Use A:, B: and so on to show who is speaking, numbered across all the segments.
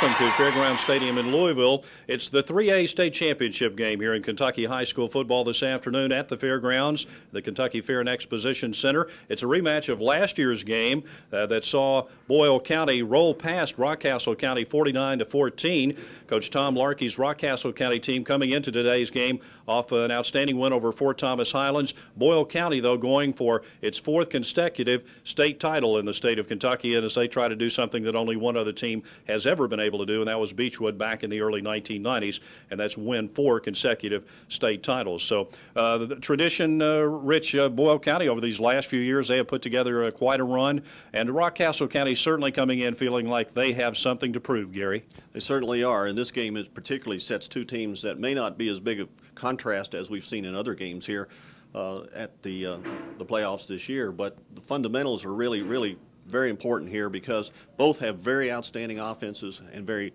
A: welcome to Fairgrounds Stadium in Louisville. It's the 3A state championship game here in Kentucky high school football this afternoon at the Fairgrounds, the Kentucky Fair and Exposition Center. It's a rematch of last year's game that saw Boyle County roll past Rockcastle County 49-14. Coach Tom Larkey's Rockcastle County team coming into today's game off an outstanding win over Fort Thomas Highlands. Boyle County, though, going for its fourth consecutive state title in the state of Kentucky, and as they try to do something that only one other team has ever been able to do, and that was Beechwood back in the early 1990s, and that's win 4 consecutive state titles. So the tradition-rich Boyle County over these last few years, they have put together quite a run, and Rockcastle County certainly coming in feeling like they have something to prove, Gary.
B: They certainly are, and this game is particularly sets two teams that may not be as big a contrast as we've seen in other games here at the playoffs this year, but the fundamentals are really very important here because both have very outstanding offenses and very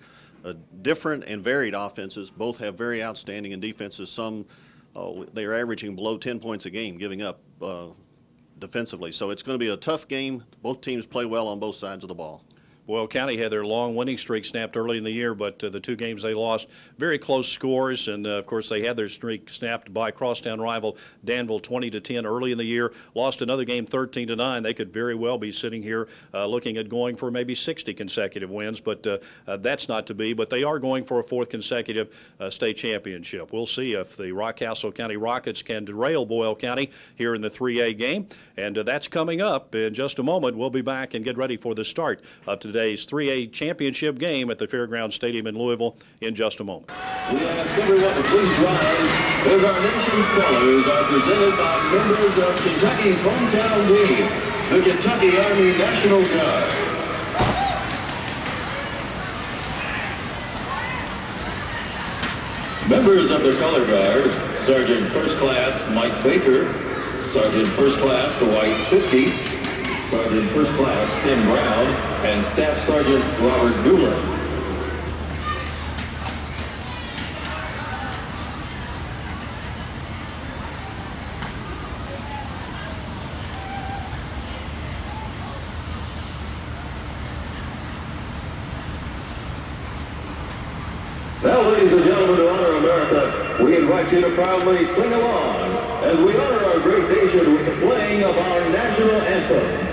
B: different and varied offenses. Both have very outstanding in defenses. Some they are averaging below 10 points a game, giving up defensively. So it's going to be a tough game. Both teams play well on both sides of the ball.
A: Boyle County had their long winning streak snapped early in the year, but the two games they lost, very close scores, and of course they had their streak snapped by crosstown rival Danville 20-10 early in the year. Lost another game 13-9. They could very well be sitting here looking at going for maybe 60 consecutive wins, but that's not to be. But they are going for a fourth consecutive state championship. We'll see if the Rockcastle County Rockets can derail Boyle County here in the 3A game, and that's coming up in just a moment. We'll be back and get ready for the start of today's 3A championship game at the Fairgrounds Stadium in Louisville in just a moment.
C: We ask everyone to please rise as our nation's colors are presented by members of Kentucky's hometown team, the Kentucky Army National Guard. Members of the Color Guard, Sergeant First Class Mike Baker, Sergeant First Class Dwight Siskey, Sergeant First Class Tim Brown, and Staff Sergeant Robert Newland. Now, ladies and gentlemen, to honor America, we invite you to proudly sing along as we honor our great nation with the playing of our national anthem.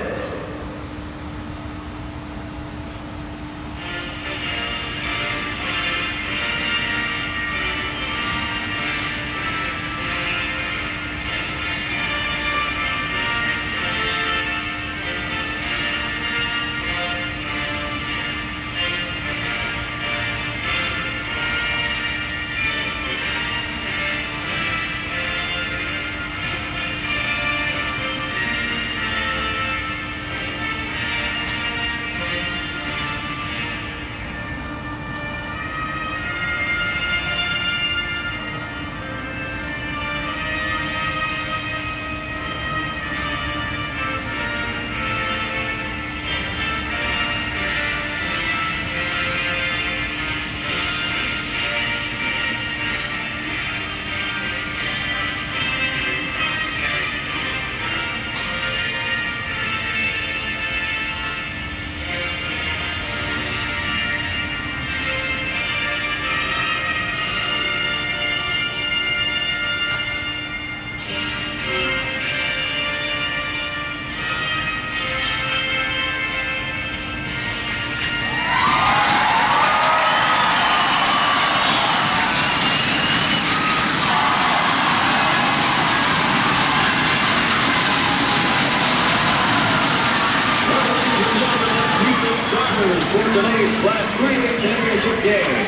C: For today's Class 3A championship game.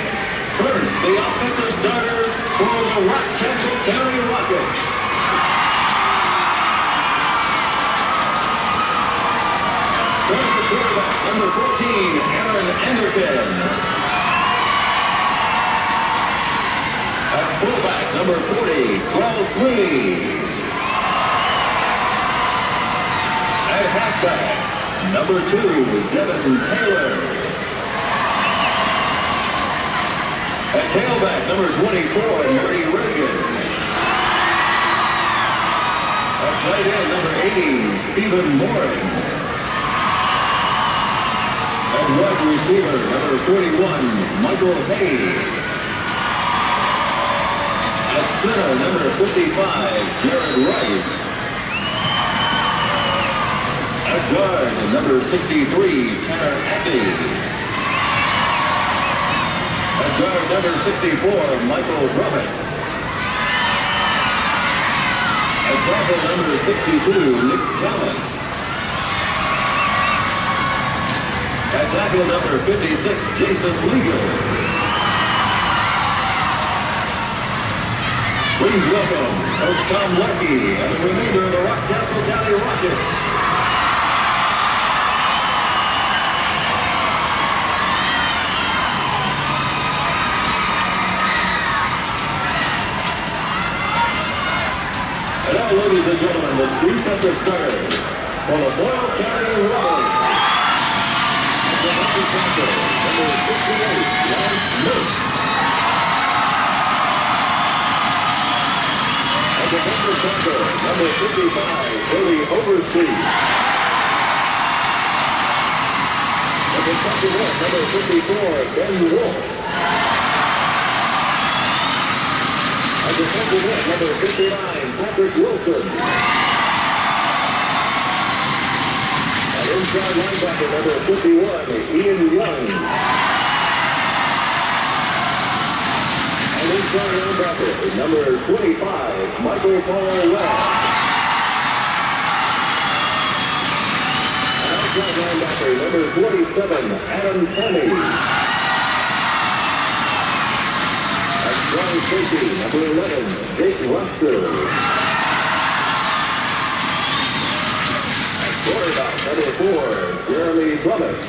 C: First, the offensive starters for the Rockcastle County Rockets. Starting the quarterback, number 14, Aaron Anderson. At fullback, number 40, Carl Sweeney. At halfback, number 2, Devin Taylor. At tailback, number 24, Marty Reagan. At tight end, number 80, Stephen Morin. At wide receiver, number 41, Michael Hay. At center, number 55, Jared Rice. At guard, number 63, Tanner Abbey. At guard, number 64, Michael Drummond. At tackle, number 62, Nick Talent. At tackle, number 56, Jason Legal. Please welcome Coach Tom Lucky and the remainder of the Rockcastle County Rockets. And now, ladies and gentlemen, the defensive starters for the Boyle County Rebels. The number 58, Lance Nurse. And the number 55, Billy Overstreet. And the number 54, Ben Wolf. And the number 59, Patrick Wilson. And inside linebacker, number 51, Ian Young. And inside linebacker, number 25, Michael Paul West. And outside linebacker, number 27, Adam Penny. Strong safety, number 11, Jake Ruster. And quarterback, number 4, Jeremy Drummond.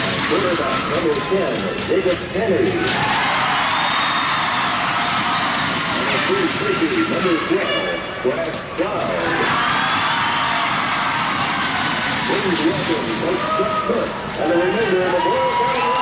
C: And quarterback, number 10, Jacob Kennedy. And the free safety, number 12, Brad Stroud. Please welcome Coach Chuck Smith and the remainder of the Boyle County Rockets.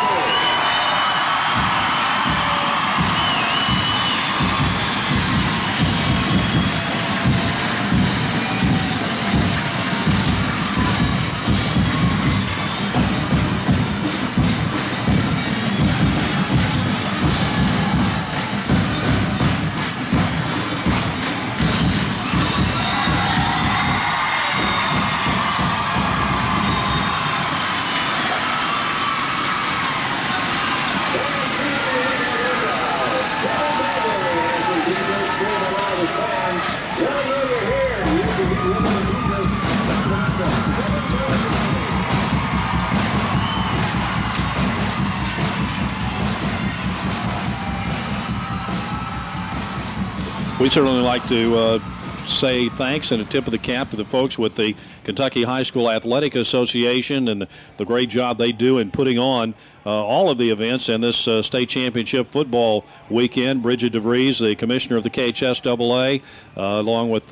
A: We'd certainly like to say thanks and a tip of the cap to the folks with the Kentucky High School Athletic Association and the great job they do in putting on all of the events in this state championship football weekend. Bridget DeVries, the commissioner of the KHSAA, along with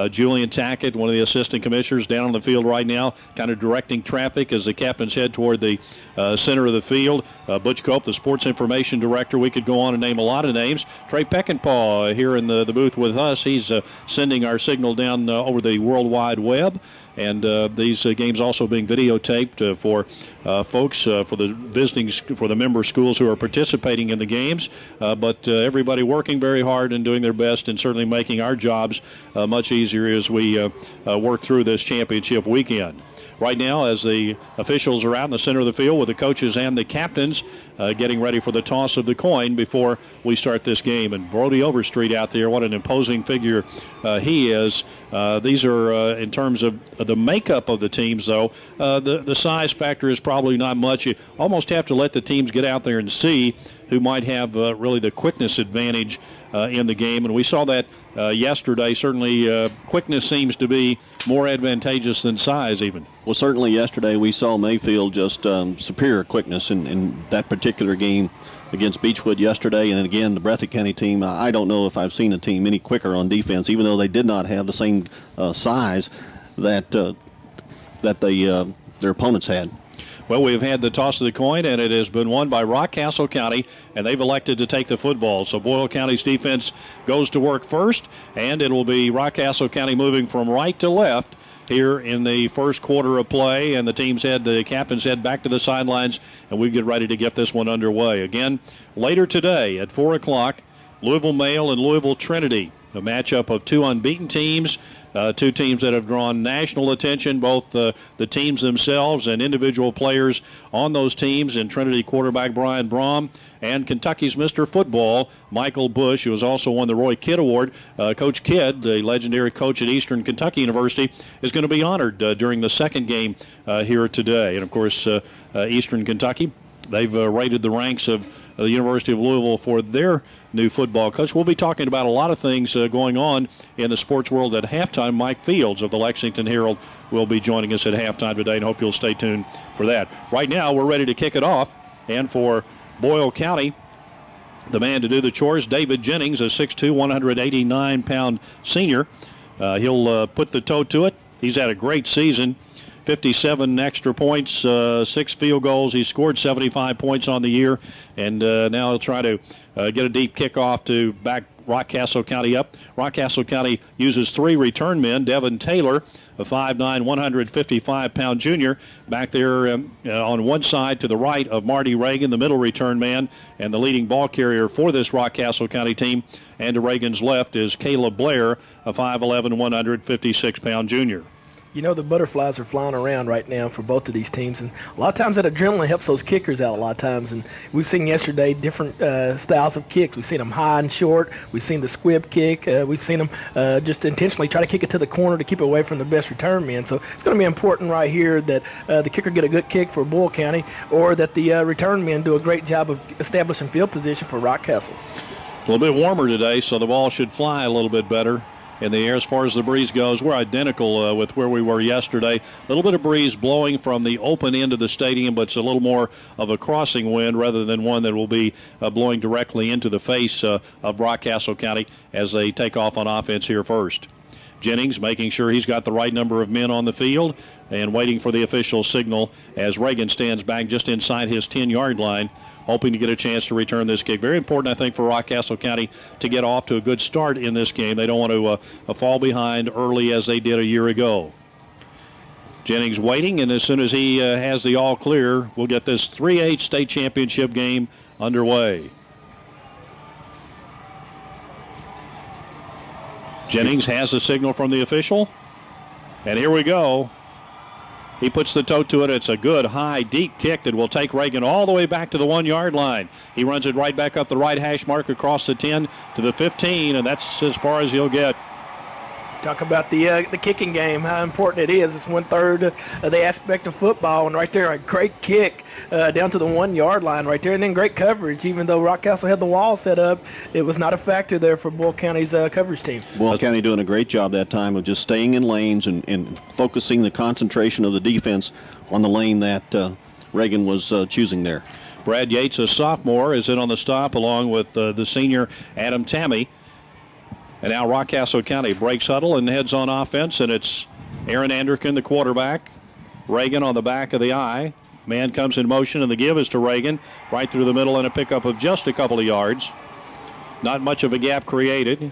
A: Julian Tackett, one of the assistant commissioners, down on the field right now, kind of directing traffic as the captains head toward the center of the field. Butch Cope, the sports information director. We could go on and name a lot of names. Trey Peckinpah here in the booth with us. He's sending our signal down over the World Wide Web. And these games also being videotaped for folks, for the visiting, for the member schools who are participating in the games. But everybody working very hard and doing their best and certainly making our jobs much easier as we work through this championship weekend. Right now, as the officials are out in the center of the field with the coaches and the captains getting ready for the toss of the coin before we start this game. And Brody Overstreet out there, what an imposing figure he is. These are, in terms of the makeup of the teams, though, the size factor is probably not much. You almost have to let the teams get out there and see who might have really the quickness advantage in the game. And we saw that yesterday. Certainly quickness seems to be more advantageous than size even.
B: Well, certainly yesterday we saw Mayfield just superior quickness in that particular game against Beechwood yesterday. And again, the Breathitt County team, I don't know if I've seen a team any quicker on defense, even though they did not have the same size that their opponents had.
A: Well, we've had the toss of the coin, and it has been won by Rockcastle County, and they've elected to take the football. So Boyle County's defense goes to work first, and it will be Rockcastle County moving from right to left here in the first quarter of play, and the captains head back to the sidelines, and we get ready to get this one underway. Again, later today at 4 o'clock, Louisville Male and Louisville Trinity, a matchup of two unbeaten teams, two teams that have drawn national attention, both the teams themselves and individual players on those teams, and Trinity quarterback Brian Brom and Kentucky's Mr. Football, Michael Bush, who has also won the Roy Kidd Award. Coach Kidd, the legendary coach at Eastern Kentucky University, is going to be honored during the second game here today. And, of course, Eastern Kentucky, they've raided the ranks of the University of Louisville for their new football coach. We'll be talking about a lot of things going on in the sports world at halftime. Mike Fields of the Lexington Herald will be joining us at halftime today, and hope you'll stay tuned for that. Right now, we're ready to kick it off, and for Boyle County, the man to do the chores, David Jennings, a 6'2", 189-pound senior. He'll put the toe to it. He's had a great season. 57 extra points, 6 field goals. He scored 75 points on the year, and now he'll try to get a deep kickoff to back Rockcastle County up. Rockcastle County uses 3 return men. Devin Taylor, a 5'9", 155-pound junior, back there on one side to the right of Marty Reagan, the middle return man, and the leading ball carrier for this Rockcastle County team. And to Reagan's left is Caleb Blair, a 5'11", 156-pound junior.
D: You know, the butterflies are flying around right now for both of these teams, and a lot of times that adrenaline helps those kickers out a lot of times. And we've seen yesterday different styles of kicks. We've seen them high and short. We've seen the squib kick. We've seen them just intentionally try to kick it to the corner to keep it away from the best return men. So it's going to be important right here that the kicker get a good kick for Boyle County, or that the return men do a great job of establishing field position for Rockcastle.
A: A little bit warmer today, so the ball should fly a little bit better in the air. As far as the breeze goes, we're identical with where we were yesterday. A little bit of breeze blowing from the open end of the stadium, but it's a little more of a crossing wind rather than one that will be blowing directly into the face of Rockcastle County as they take off on offense here first. Jennings making sure he's got the right number of men on the field and waiting for the official signal as Reagan stands back just inside his 10-yard line, hoping to get a chance to return this kick. Very important, I think, for Rockcastle County to get off to a good start in this game. They don't want to fall behind early as they did a year ago. Jennings waiting, and as soon as he has the all clear, we'll get this 3A state championship game underway. Jennings has the signal from the official, and here we go. He puts the toe to it. It's a good, high, deep kick that will take Reagan all the way back to the 1-yard line. He runs it right back up the right hash mark across the 10 to the 15, and that's as far as he'll get.
D: Talk about the kicking game, how important it is. It's 1/3 of the aspect of football, and right there, a great kick down to the 1-yard line right there, and then great coverage. Even though Rockcastle had the wall set up, it was not a factor there for Boyle County's coverage team.
B: Boyle County doing a great job that time of just staying in lanes and focusing the concentration of the defense on the lane that Reagan was choosing there.
A: Brad Yates, a sophomore, is in on the stop along with the senior Adam Tammy. And now Rockcastle County breaks huddle and heads on offense, and it's Aaron Anderkin, the quarterback. Reagan on the back of the eye. Man comes in motion, and the give is to Reagan right through the middle and a pickup of just a couple of yards. Not much of a gap created.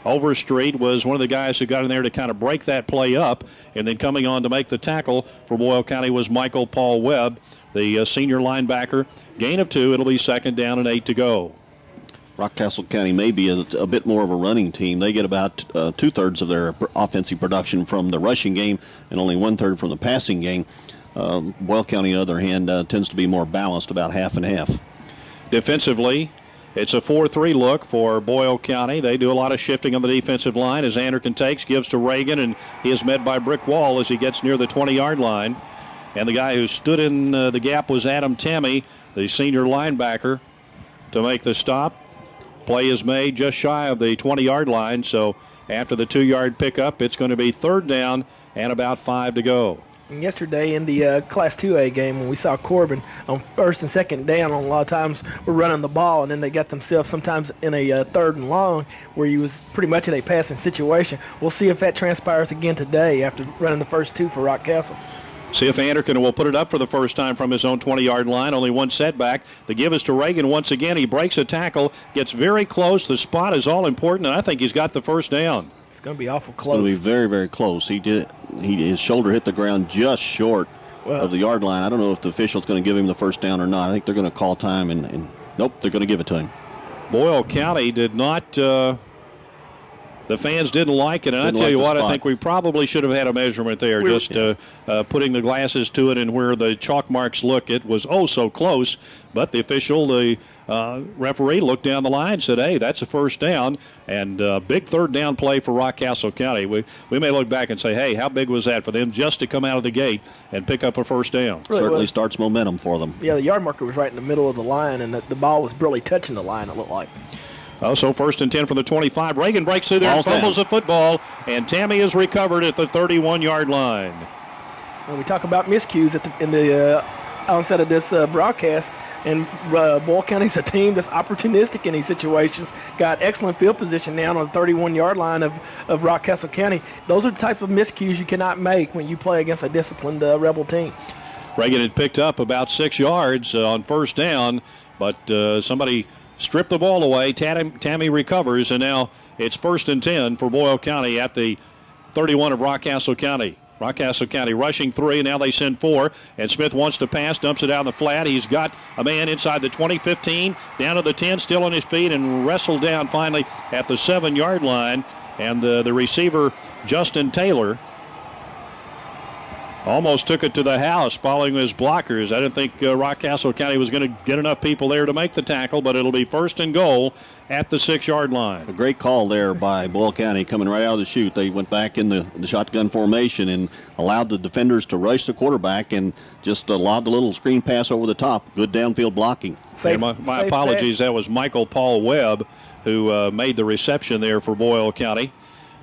A: Overstreet was one of the guys who got in there to kind of break that play up, and then coming on to make the tackle for Boyle County was Michael Paul Webb, the senior linebacker. Gain of 2. It'll be 2nd down and 8 to go.
B: Rockcastle County may be a bit more of a running team. They get about 2/3 of their offensive production from the rushing game and only 1/3 from the passing game. Boyle County, on the other hand, tends to be more balanced, about half and half.
A: Defensively, it's a 4-3 look for Boyle County. They do a lot of shifting on the defensive line as Anderkin takes, gives to Reagan, and he is met by brick wall as he gets near the 20-yard line. And the guy who stood in the gap was Adam Tammy, the senior linebacker, to make the stop. Play is made just shy of the 20-yard line, so after the 2-yard pickup, it's going to be 3rd down and about 5 to go.
D: And yesterday in the Class 2A game, when we saw Corbin on 1st and 2nd down, a lot of times we're running the ball, and then they got themselves sometimes in a 3rd and long where he was pretty much in a passing situation. We'll see if that transpires again today after running the first 2 for Rockcastle.
A: See if Anderkin will put it up for the first time from his own 20-yard line. Only one setback. The give is to Reagan once again. He breaks a tackle, gets very close. The spot is all important, and I think he's got the first down.
D: It's going to be awful close.
B: It's going to be very, very close. His shoulder hit the ground just short of the yard line. I don't know if the official's going to give him the first down or not. I think they're going to call time, and nope, they're going to give it to him.
A: Boyle County did not the fans didn't like it, and I tell you what, I think we probably should have had a measurement there, putting the glasses to it, and where the chalk marks look, it was so close, but the official, the referee, looked down the line and said, hey, that's a first down, and big third down play for Rockcastle County. We may look back and say, hey, how big was that for them just to come out of the gate and pick up a first down?
B: Certainly starts momentum for them.
D: Yeah, the yard marker was right in the middle of the line, and the ball was barely touching the line, it looked like.
A: So 1st and 10 from the 25. Reagan breaks through there and fumbles the football, and Tammy is recovered at the 31-yard line.
D: When we talk about miscues in the onset of this broadcast, and Boyle County's a team that's opportunistic in these situations, got excellent field position now on the 31-yard line of Rockcastle County. Those are the type of miscues you cannot make when you play against a disciplined Rebel team.
A: Reagan had picked up about 6 yards on first down, but somebody stripped the ball away. Tammy recovers, and now it's 1st and 10 for Boyle County at the 31 of Rockcastle County. Rockcastle County rushing 3, and now they send 4, and Smith wants to pass, dumps it down the flat. He's got a man inside the 20, 15, down to the 10, still on his feet, and wrestled down finally at the 7-yard line, and the receiver, Justin Taylor, almost took it to the house following his blockers. I didn't think Rockcastle County was going to get enough people there to make the tackle, but it'll be 1st and goal at the 6-yard line.
B: A great call there by Boyle County coming right out of the chute. They went back in the shotgun formation and allowed the defenders to rush the quarterback and just allowed the little screen pass over the top. Good downfield blocking.
A: My apologies. That was Michael Paul Webb who made the reception there for Boyle County.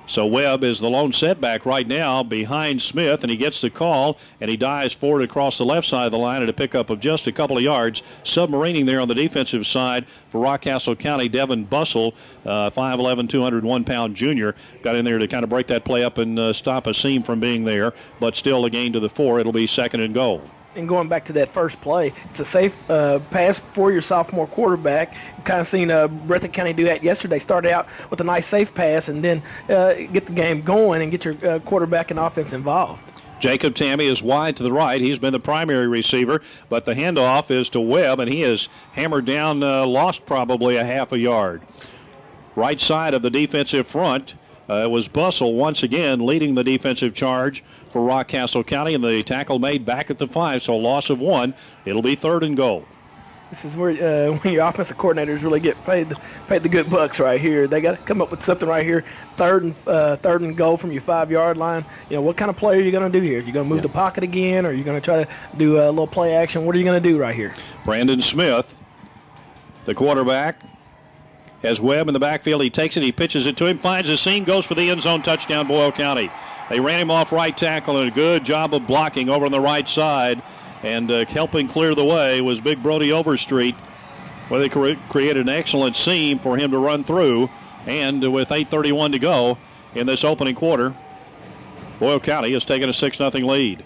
A: So Webb is the lone setback right now behind Smith, and he gets the call, and he dives forward across the left side of the line at a pickup of just a couple of yards. Submarining there on the defensive side for Rockcastle County, Devin Bussell, 5'11", 201-pound junior, got in there to kind of break that play up and stop a seam from being there, but still a gain to the 4. It'll be 2nd and goal.
D: And going back to that first play, it's a safe pass for your sophomore quarterback. You've kind of seen Breathitt County do that yesterday. Start out with a nice safe pass and then get the game going and get your quarterback and offense involved.
A: Jacob Tammy is wide to the right. He's been the primary receiver, but the handoff is to Webb, and he is hammered down, lost probably a half a yard. Right side of the defensive front was Bussell once again leading the defensive charge for Rockcastle County, and the tackle made back at the 5, so loss of 1. It'll be 3rd and goal.
D: This is where when your offensive coordinators really get paid the good bucks right here. They got to come up with something right here. 3rd and goal from your 5-yard line. You know, what kind of play are you going to do here? Are you going to move the pocket again, or are you going to try to do a little play action? What are you going to do right here?
A: Brandon Smith, the quarterback, has Webb in the backfield. He takes it, he pitches it to him, finds a seam, goes for the end zone, touchdown Boyle County. They ran him off right tackle, and a good job of blocking over on the right side. And helping clear the way was Big Brody Overstreet, where they created an excellent seam for him to run through. And with 8:31 to go in this opening quarter, Boyle County has taken a 6-0 lead.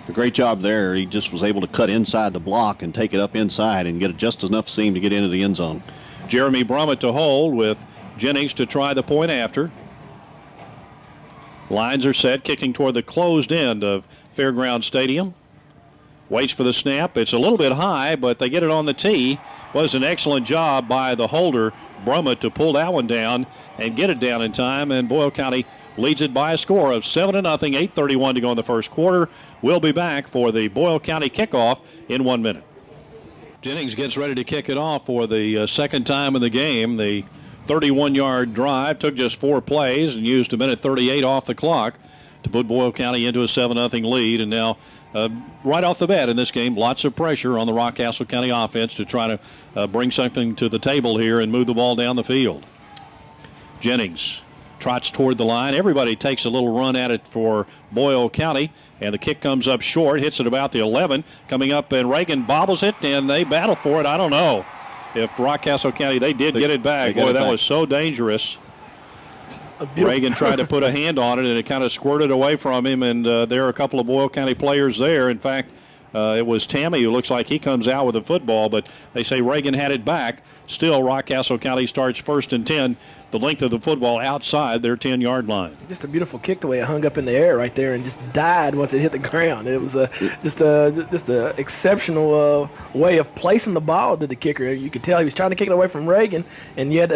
B: A great job there. He just was able to cut inside the block and take it up inside and get just enough seam to get into the end zone.
A: Jeremy Brummett to hold with Jennings to try the point after. Lines are set, kicking toward the closed end of Fairground Stadium. Waits for the snap. It's a little bit high, but they get it on the tee. Was an excellent job by the holder, Brummett, to pull that one down and get it down in time, and Boyle County leads it by a score of 7-0, 8:31 to go in the first quarter. We'll be back for the Boyle County kickoff in 1 minute. Jennings gets ready to kick it off for the second time in the game. The 31-yard drive took just 4 plays and used a minute 38 off the clock to put Boyle County into a 7-0 lead. And now, right off the bat in this game, lots of pressure on the Rockcastle County offense to try to bring something to the table here and move the ball down the field. Jennings trots toward the line. Everybody takes a little run at it for Boyle County, and the kick comes up short, hits it about the 11. Coming up, and Reagan bobbles it, and they battle for it. I don't know if Rockcastle County, they did get it back. Boy, that was so dangerous. Reagan tried to put a hand on it, and it kind of squirted away from him, and there are a couple of Boyle County players there. In fact, it was Tammy who looks like he comes out with the football, but they say Reagan had it back. Still, Rockcastle County starts 1st and 10, the length of the football outside their 10-yard line.
D: Just a beautiful kick the way it hung up in the air right there and just died once it hit the ground. It was just a exceptional way of placing the ball to the kicker. You could tell he was trying to kick it away from Reagan, and yet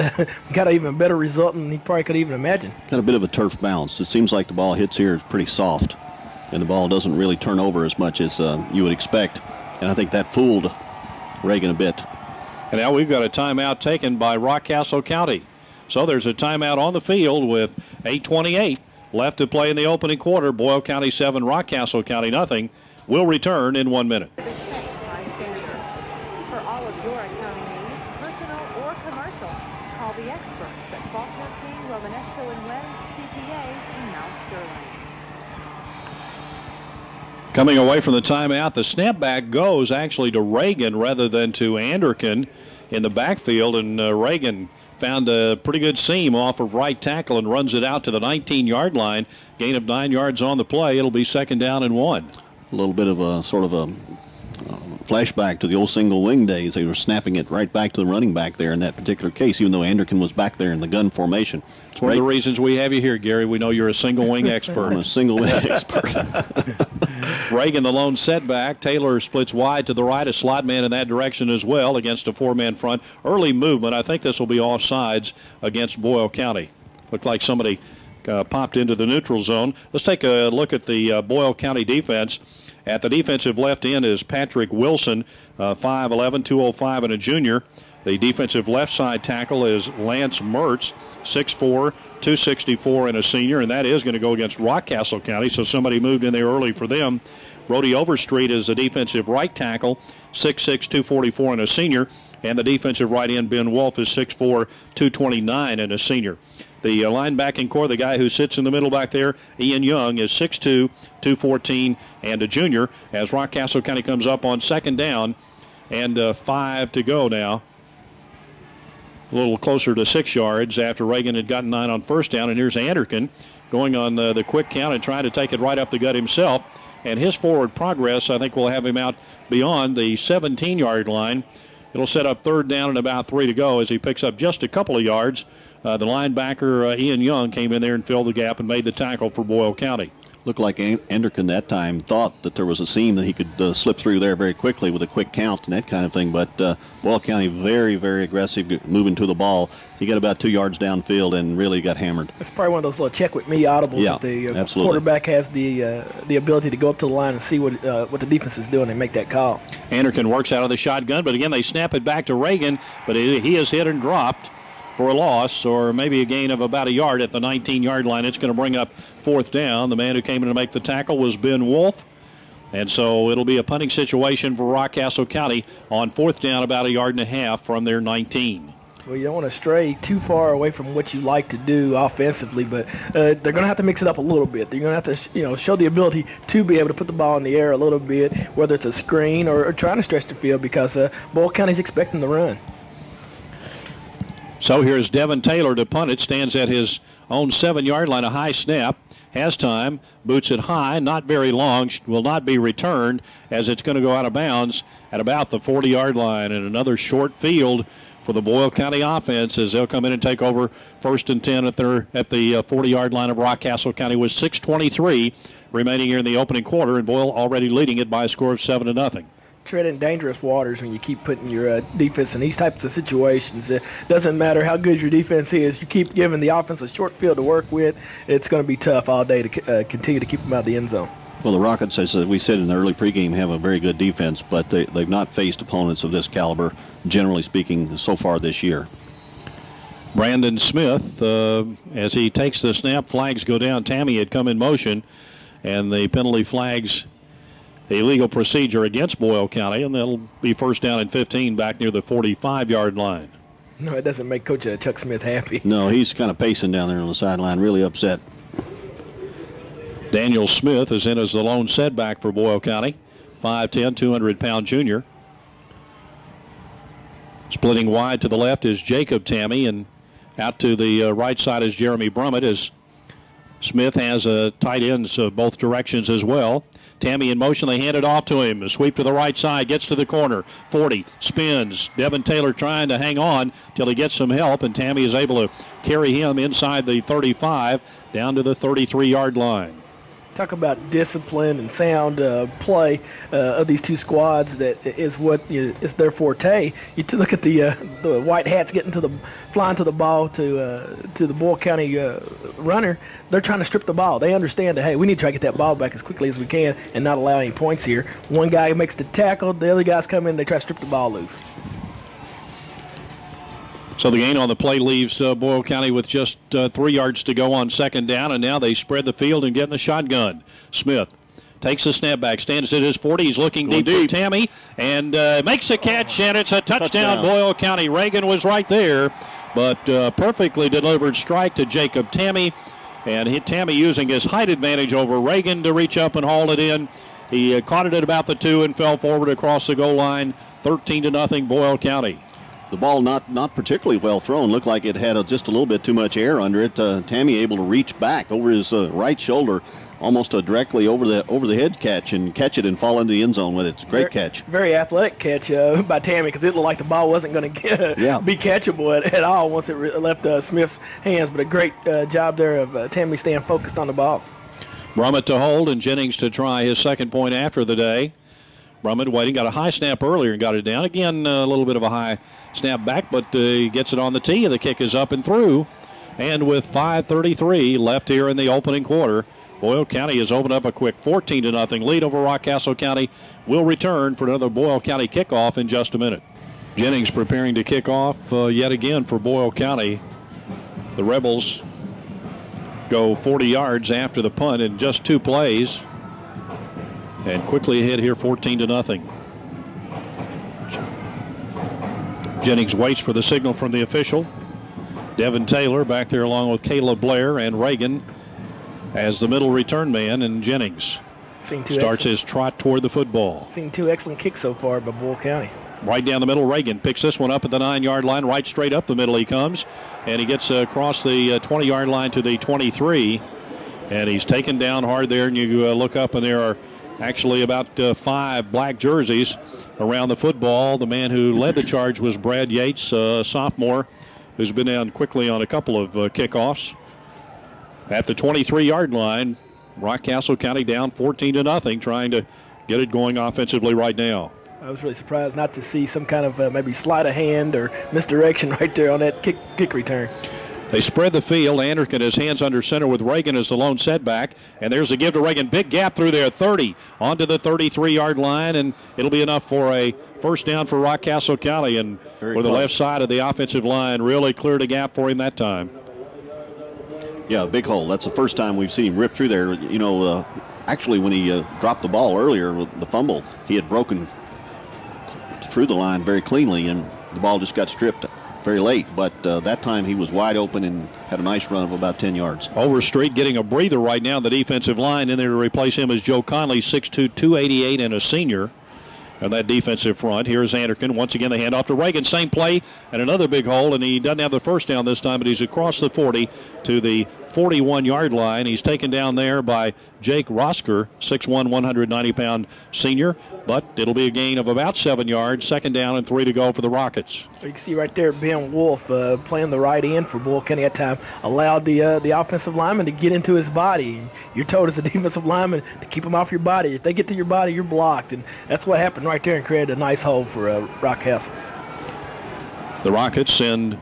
D: got an even better result than he probably could even imagine.
B: Got a bit of a turf bounce. It seems like the ball hits here is pretty soft, and the ball doesn't really turn over as much as you would expect. And I think that fooled Reagan a bit.
A: And now we've got a timeout taken by Rockcastle County. So there's a timeout on the field with 8:28 left to play in the opening quarter. Boyle County 7, Rockcastle County nothing. We'll return in 1 minute.
E: For all of your accounting needs, personal or commercial, call the experts at Faulkner King, Romanesco & Webb, CPA in Mount Sterling.
A: Coming away from the timeout, the snapback goes actually to Reagan rather than to Anderkin in the backfield, and Reagan found a pretty good seam off of right tackle and runs it out to the 19-yard line. Gain of 9 yards on the play. It'll be 2nd down and 1.
B: A little bit of a sort of a flashback to the old single wing days. They were snapping it right back to the running back there in that particular case, even though Anderkin was back there in the gun formation.
A: It's one of the reasons we have you here, Gary. We know you're a single wing expert.
B: I'm a single wing expert.
A: Reagan, the lone setback. Taylor splits wide to the right, a slot man in that direction as well against a 4-man front. Early movement. I think this will be offsides against Boyle County. Looked like somebody popped into the neutral zone. Let's take a look at the Boyle County defense. At the defensive left end is Patrick Wilson, 5'11", 205, and a junior. The defensive left side tackle is Lance Mertz, 6'4", 264, and a senior, and that is going to go against Rockcastle County, so somebody moved in there early for them. Brody Overstreet is the defensive right tackle, 6'6", 244, and a senior, and the defensive right end, Ben Wolf, is 6'4", 229, and a senior. The linebacking core, the guy who sits in the middle back there, Ian Young, is 6'2", 214, and a junior, as Rockcastle County comes up on 2nd down and 5 to go now. A little closer to 6 yards after Reagan had gotten 9 on 1st down, and here's Anderkin going on the quick count and trying to take it right up the gut himself. And his forward progress, I think, will have him out beyond the 17-yard line. It'll set up 3rd down and about 3 to go as he picks up just a couple of yards. The linebacker, Ian Young, came in there and filled the gap and made the tackle for Boyle County.
B: Looked like Anderkin that time thought that there was a seam that he could slip through there very quickly with a quick count and that kind of thing. But Boyle County very, very aggressive moving to the ball. He got about 2 yards downfield and really got hammered.
D: It's probably one of those little check with me audibles that the quarterback has the ability to go up to the line and see what the defense is doing and make that call.
A: Anderkin works out of the shotgun, but again they snap it back to Reagan, but he is hit and dropped for a loss or maybe a gain of about a yard at the 19-yard line. It's going to bring up 4th down. The man who came in to make the tackle was Ben Wolf. And so it'll be a punting situation for Rockcastle County on 4th down, about a yard and a half from their 19.
D: Well, you don't want to stray too far away from what you like to do offensively, but they're going to have to mix it up a little bit. They're going to have to, show the ability to be able to put the ball in the air a little bit, whether it's a screen or trying to stretch the field, because Boyle County's expecting the run.
A: So here's Devin Taylor to punt it. Stands at his own 7-yard line, a high snap. Has time, boots it high, not very long, will not be returned as it's going to go out of bounds at about the 40-yard line. And another short field for the Boyle County offense as they'll come in and take over 1st and 10 at the 40-yard line of Rockcastle County with 6:23 remaining here in the opening quarter, and Boyle already leading it by a score of 7-0.
D: Treading dangerous waters when you keep putting your defense in these types of situations. It doesn't matter how good your defense is. You keep giving the offense a short field to work with, it's going to be tough all day to continue to keep them out of the end zone.
B: Well, the Rockets, as we said in the early pregame, have a very good defense, but they've not faced opponents of this caliber, generally speaking, so far this year.
A: Brandon Smith, as he takes the snap, flags go down. Tammy had come in motion, and the penalty flags the illegal procedure against Boyle County, and that'll be 1st down and 15 back near the 45-yard line.
D: No, it doesn't make Coach Chuck Smith happy.
B: No, he's kind of pacing down there on the sideline, really upset.
A: Daniel Smith is in as the lone setback for Boyle County, 5'10", 200-pound junior. Splitting wide to the left is Jacob Tammy, and Out to the right side is Jeremy Brummett, as Smith has tight ends both directions as well. Tammy in motion, they hand it off to him. A sweep to the right side, gets to the corner. 40, spins. Devin Taylor trying to hang on till he gets some help, and Tammy is able to carry him inside the 35 down to the 33-yard line.
D: Talk about discipline and sound play of these two squads. That is what is their forte. You look at the white hats flying to the ball to the Boyle County runner. They're trying to strip the ball. They understand that, hey, we need to try to get that ball back as quickly as we can and not allow any points here. One guy makes the tackle, the other guys come in, they try to strip the ball loose.
A: So the gain on the play leaves Boyle County with just 3 yards to go on second down, and now they spread the field and get in the shotgun. Smith takes the snap back, stands at his 40. He's looking deep for Tammy and makes a catch, and it's a touchdown, Boyle County. Reagan was right there, but perfectly delivered strike to Jacob Tammy, and hit Tammy using his height advantage over Reagan to reach up and haul it in. He caught it at about the 2 and fell forward across the goal line. 13-0 Boyle County.
B: The ball not particularly well thrown. Looked like it had just a little bit too much air under it. Tammy able to reach back over his right shoulder, almost directly over the head catch and catch it and fall into the end zone with it. It's a great catch. Very
D: athletic catch by Tammy, because it looked like the ball wasn't going to be catchable at all once it left Smith's hands. But a great job there of Tammy staying focused on the ball.
A: Brummett to hold and Jennings to try his second point after the day. Brummett waiting, got a high snap earlier and got it down. Again, a little bit of a high snap back, but he gets it on the tee, and the kick is up and through. And with 5:33 left here in the opening quarter, Boyle County has opened up a quick 14-0 lead over Rockcastle County. We'll return for another Boyle County kickoff in just a minute. Jennings preparing to kick off yet again for Boyle County. The Rebels go 40 yards after the punt in just 2 plays. And quickly ahead here, 14-0. Jennings waits for the signal from the official. Devin Taylor back there along with Caleb Blair and Reagan as the middle return man, and Jennings starts his trot toward the football.
D: Seen 2 excellent kicks so far by Boyle County.
A: Right down the middle, Reagan picks this one up at the 9-yard line. Right straight up the middle he comes, and he gets across the 20-yard line to the 23, and he's taken down hard there, and you look up and there are actually about 5 black jerseys around the football. The man who led the charge was Brad Yates, a sophomore, who's been down quickly on a couple of kickoffs. At the 23-yard line, Rockcastle County down 14-0, trying to get it going offensively right now.
D: I was really surprised not to see some kind of maybe sleight of hand or misdirection right there on that kick return.
A: They spread the field. Anderkin has hands under center with Reagan as the lone setback. And there's a give to Reagan. Big gap through there. 30 onto the 33-yard line. And it'll be enough for a first down for Rockcastle County. And with the left side of the offensive line really cleared a gap for him that time.
B: Yeah, big hole. That's the first time we've seen him rip through there. You know, actually when he dropped the ball earlier with the fumble, he had broken through the line very cleanly, and the ball just got stripped very late, but that time he was wide open and had a nice run of about 10 yards.
A: Overstreet getting a breather right now, the defensive line. In there to replace him is Joe Conley, 6'2", 288, and a senior. And that defensive front. Here's Anderkin. Once again, the handoff to Reagan. Same play, and another big hole, and he doesn't have the first down this time, but he's across the 40 to the 41-yard line. He's taken down there by Jake Rosker, 6'1", 190-pound senior, but it'll be a gain of about 7 yards. Second down and 3 to go for the Rockets.
D: You can see right there Ben Wolf playing the right end for Boyle County at time, allowed the offensive lineman to get into his body. You're told as a defensive lineman to keep them off your body. If they get to your body, you're blocked, and that's what happened right there and created a nice hole for Rockcastle.
A: The Rockets send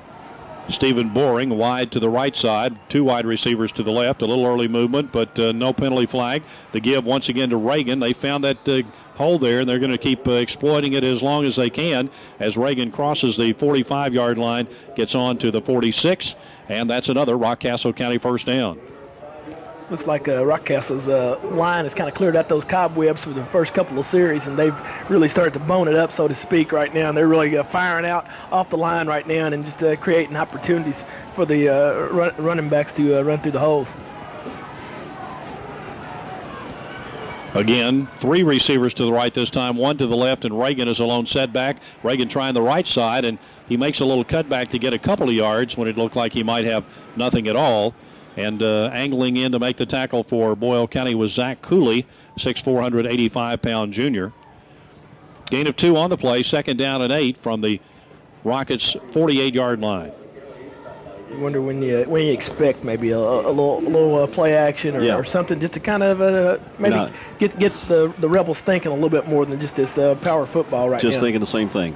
A: Stephen Boring wide to the right side, 2 wide receivers to the left. A little early movement, but no penalty flag. The give once again to Reagan. They found that hole there, and they're going to keep exploiting it as long as they can as Reagan crosses the 45-yard line, gets on to the 46, and that's another Rockcastle County first down.
D: Looks like Rockcastle's line has kind of cleared out those cobwebs for the first couple of series, and they've really started to bone it up, so to speak, right now. And they're really firing out off the line right now and just creating opportunities for the running backs to run through the holes.
A: Again, 3 receivers to the right this time, 1 to the left, and Reagan is a lone setback. Reagan trying the right side, and he makes a little cutback to get a couple of yards when it looked like he might have nothing at all. And angling in to make the tackle for Boyle County was Zach Cooley, 6'4", 185-pound junior. Gain of 2 on the play, 2nd down and 8 from the Rockets' 48-yard line.
D: You wonder when you expect maybe a little play action or something just to kind of maybe get the Rebels thinking a little bit more than just this power football right now.
B: Just thinking the same thing.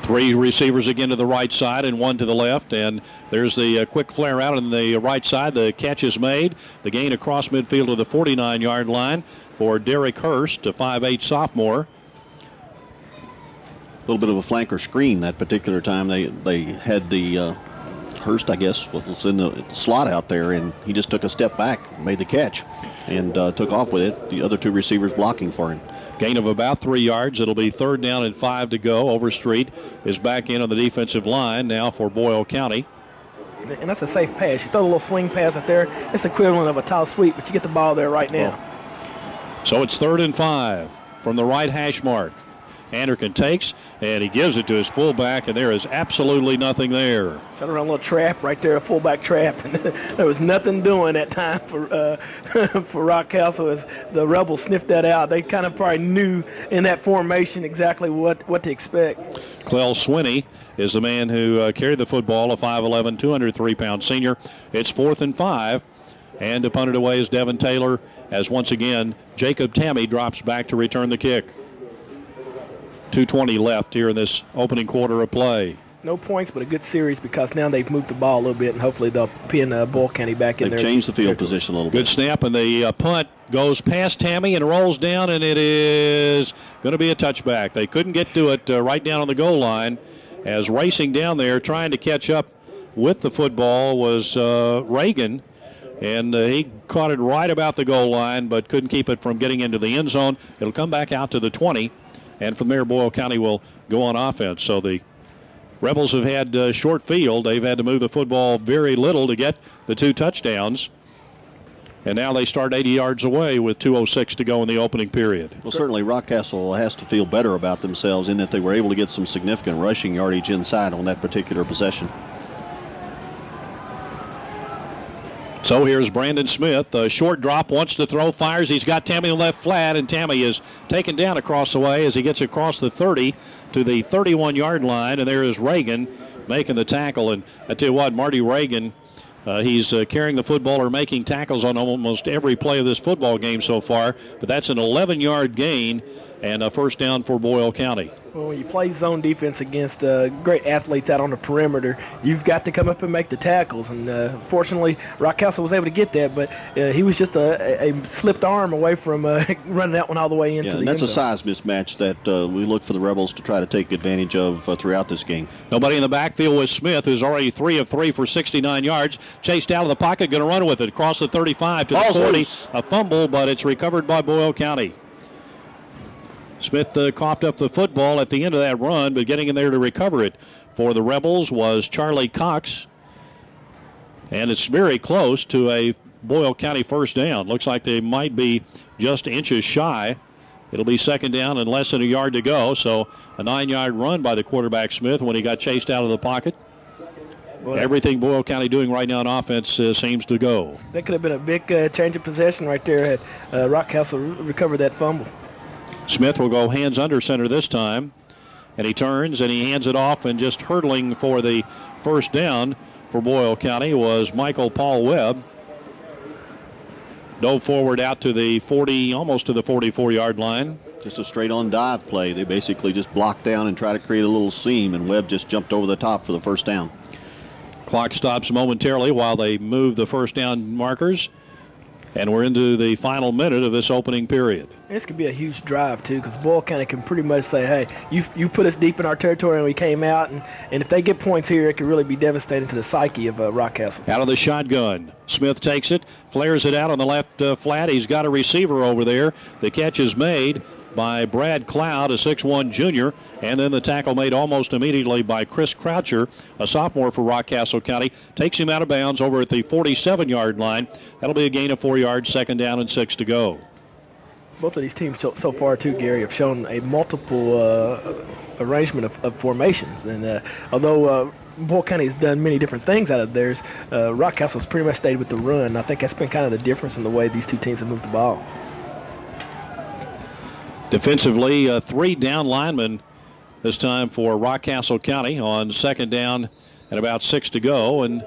A: 3 receivers again to the right side and 1 to the left, and there's the quick flare out on the right side. The catch is made. The gain across midfield to the 49-yard line for Derek Hurst, a 5'8" sophomore.
B: A little bit of a flanker screen that particular time. They had the Hurst, I guess, was in the slot out there, and he just took a step back, made the catch, and took off with it. The other 2 receivers blocking for him.
A: Gain of about 3 yards. It'll be 3rd down and 5 to go. Overstreet is back in on the defensive line now for Boyle County.
D: And that's a safe pass. You throw a little swing pass out there. It's the equivalent of a towel sweep, but you get the ball there right now.
A: So it's 3rd and 5 from the right hash mark. Anderkin takes, and he gives it to his fullback, and there is absolutely nothing there.
D: Trying to run a little trap right there, a fullback trap. And there was nothing doing that time for Rockcastle as the Rebels sniffed that out. They kind of probably knew in that formation exactly what to expect.
A: Clell Swinney is the man who carried the football, a 5'11", 203-pound senior. It's 4th and 5, and to punt it away is Devin Taylor, as once again Jacob Tammy drops back to return the kick. 2:20 left here in this opening quarter of play.
D: No points, but a good series because now they've moved the ball a little bit, and hopefully they'll pin Boyle County back in there.
B: They've changed the field position a little bit.
A: Good snap, and the punt goes past Tammy and rolls down, and it is going to be a touchback. They couldn't get to it right down on the goal line, as racing down there trying to catch up with the football was Reagan, and he caught it right about the goal line but couldn't keep it from getting into the end zone. It'll come back out to the 20. And from there, Boyle County will go on offense. So the Rebels have had short field. They've had to move the football very little to get the 2 touchdowns. And now they start 80 yards away with 2:06 to go in the opening period.
B: Well, certainly Rockcastle has to feel better about themselves in that they were able to get some significant rushing yardage inside on that particular possession.
A: So here's Brandon Smith. A short drop, wants to throw, fires. He's got Tammy in the left flat, and Tammy is taken down across the way as he gets across the 30 to the 31-yard line. And there is Reagan making the tackle. And I tell you what, Marty Reagan, he's carrying the football or making tackles on almost every play of this football game so far. But that's an 11-yard gain and a 1st down for Boyle County.
D: Well, when you play zone defense against great athletes out on the perimeter, you've got to come up and make the tackles. And fortunately, Rockcastle was able to get that, but he was just a slipped arm away from running that one all the way into the end zone.
B: That's a size mismatch that we look for the Rebels to try to take advantage of throughout this game.
A: Nobody in the backfield with Smith, who's already 3 of 3 for 69 yards. Chased out of the pocket, going to run with it across the 35 to the 40. A fumble, but it's recovered by Boyle County. Smith coughed up the football at the end of that run, but getting in there to recover it for the Rebels was Charlie Cox. And it's very close to a Boyle County 1st down. Looks like they might be just inches shy. It'll be 2nd down and less than a yard to go. So a 9-yard run by the quarterback Smith when he got chased out of the pocket. Well, everything Boyle County doing right now on offense seems to go.
D: That could have been a big change of possession right there had Rockcastle recovered that fumble.
A: Smith will go hands under center this time, and he turns and he hands it off, and just hurdling for the 1st down for Boyle County was Michael Paul Webb. Dove forward out to the 40, almost to the 44-yard line.
B: Just a straight-on dive play. They basically just blocked down and tried to create a little seam, and Webb just jumped over the top for the 1st down.
A: Clock stops momentarily while they move the 1st down markers. And we're into the final minute of this opening period.
D: This could be a huge drive, too, because Boyle County can pretty much say, hey, you put us deep in our territory and we came out. And if they get points here, it could really be devastating to the psyche of Rockcastle.
A: Out of the shotgun. Smith takes it, flares it out on the left flat. He's got a receiver over there. The catch is made by Brad Cloud, a 6'1 junior, and then the tackle made almost immediately by Chris Croucher, a sophomore for Rockcastle County. Takes him out of bounds over at the 47-yard line. That'll be a gain of 4 yards, 2nd down and 6 to go.
D: Both of these teams so far, too, Gary, have shown a multiple arrangement of formations. And although Boyle County has done many different things out of theirs, Rockcastle's pretty much stayed with the run. I think that's been kind of the difference in the way these two teams have moved the ball.
A: Defensively, 3 down linemen this time for Rockcastle County on second down and about 6 to go. And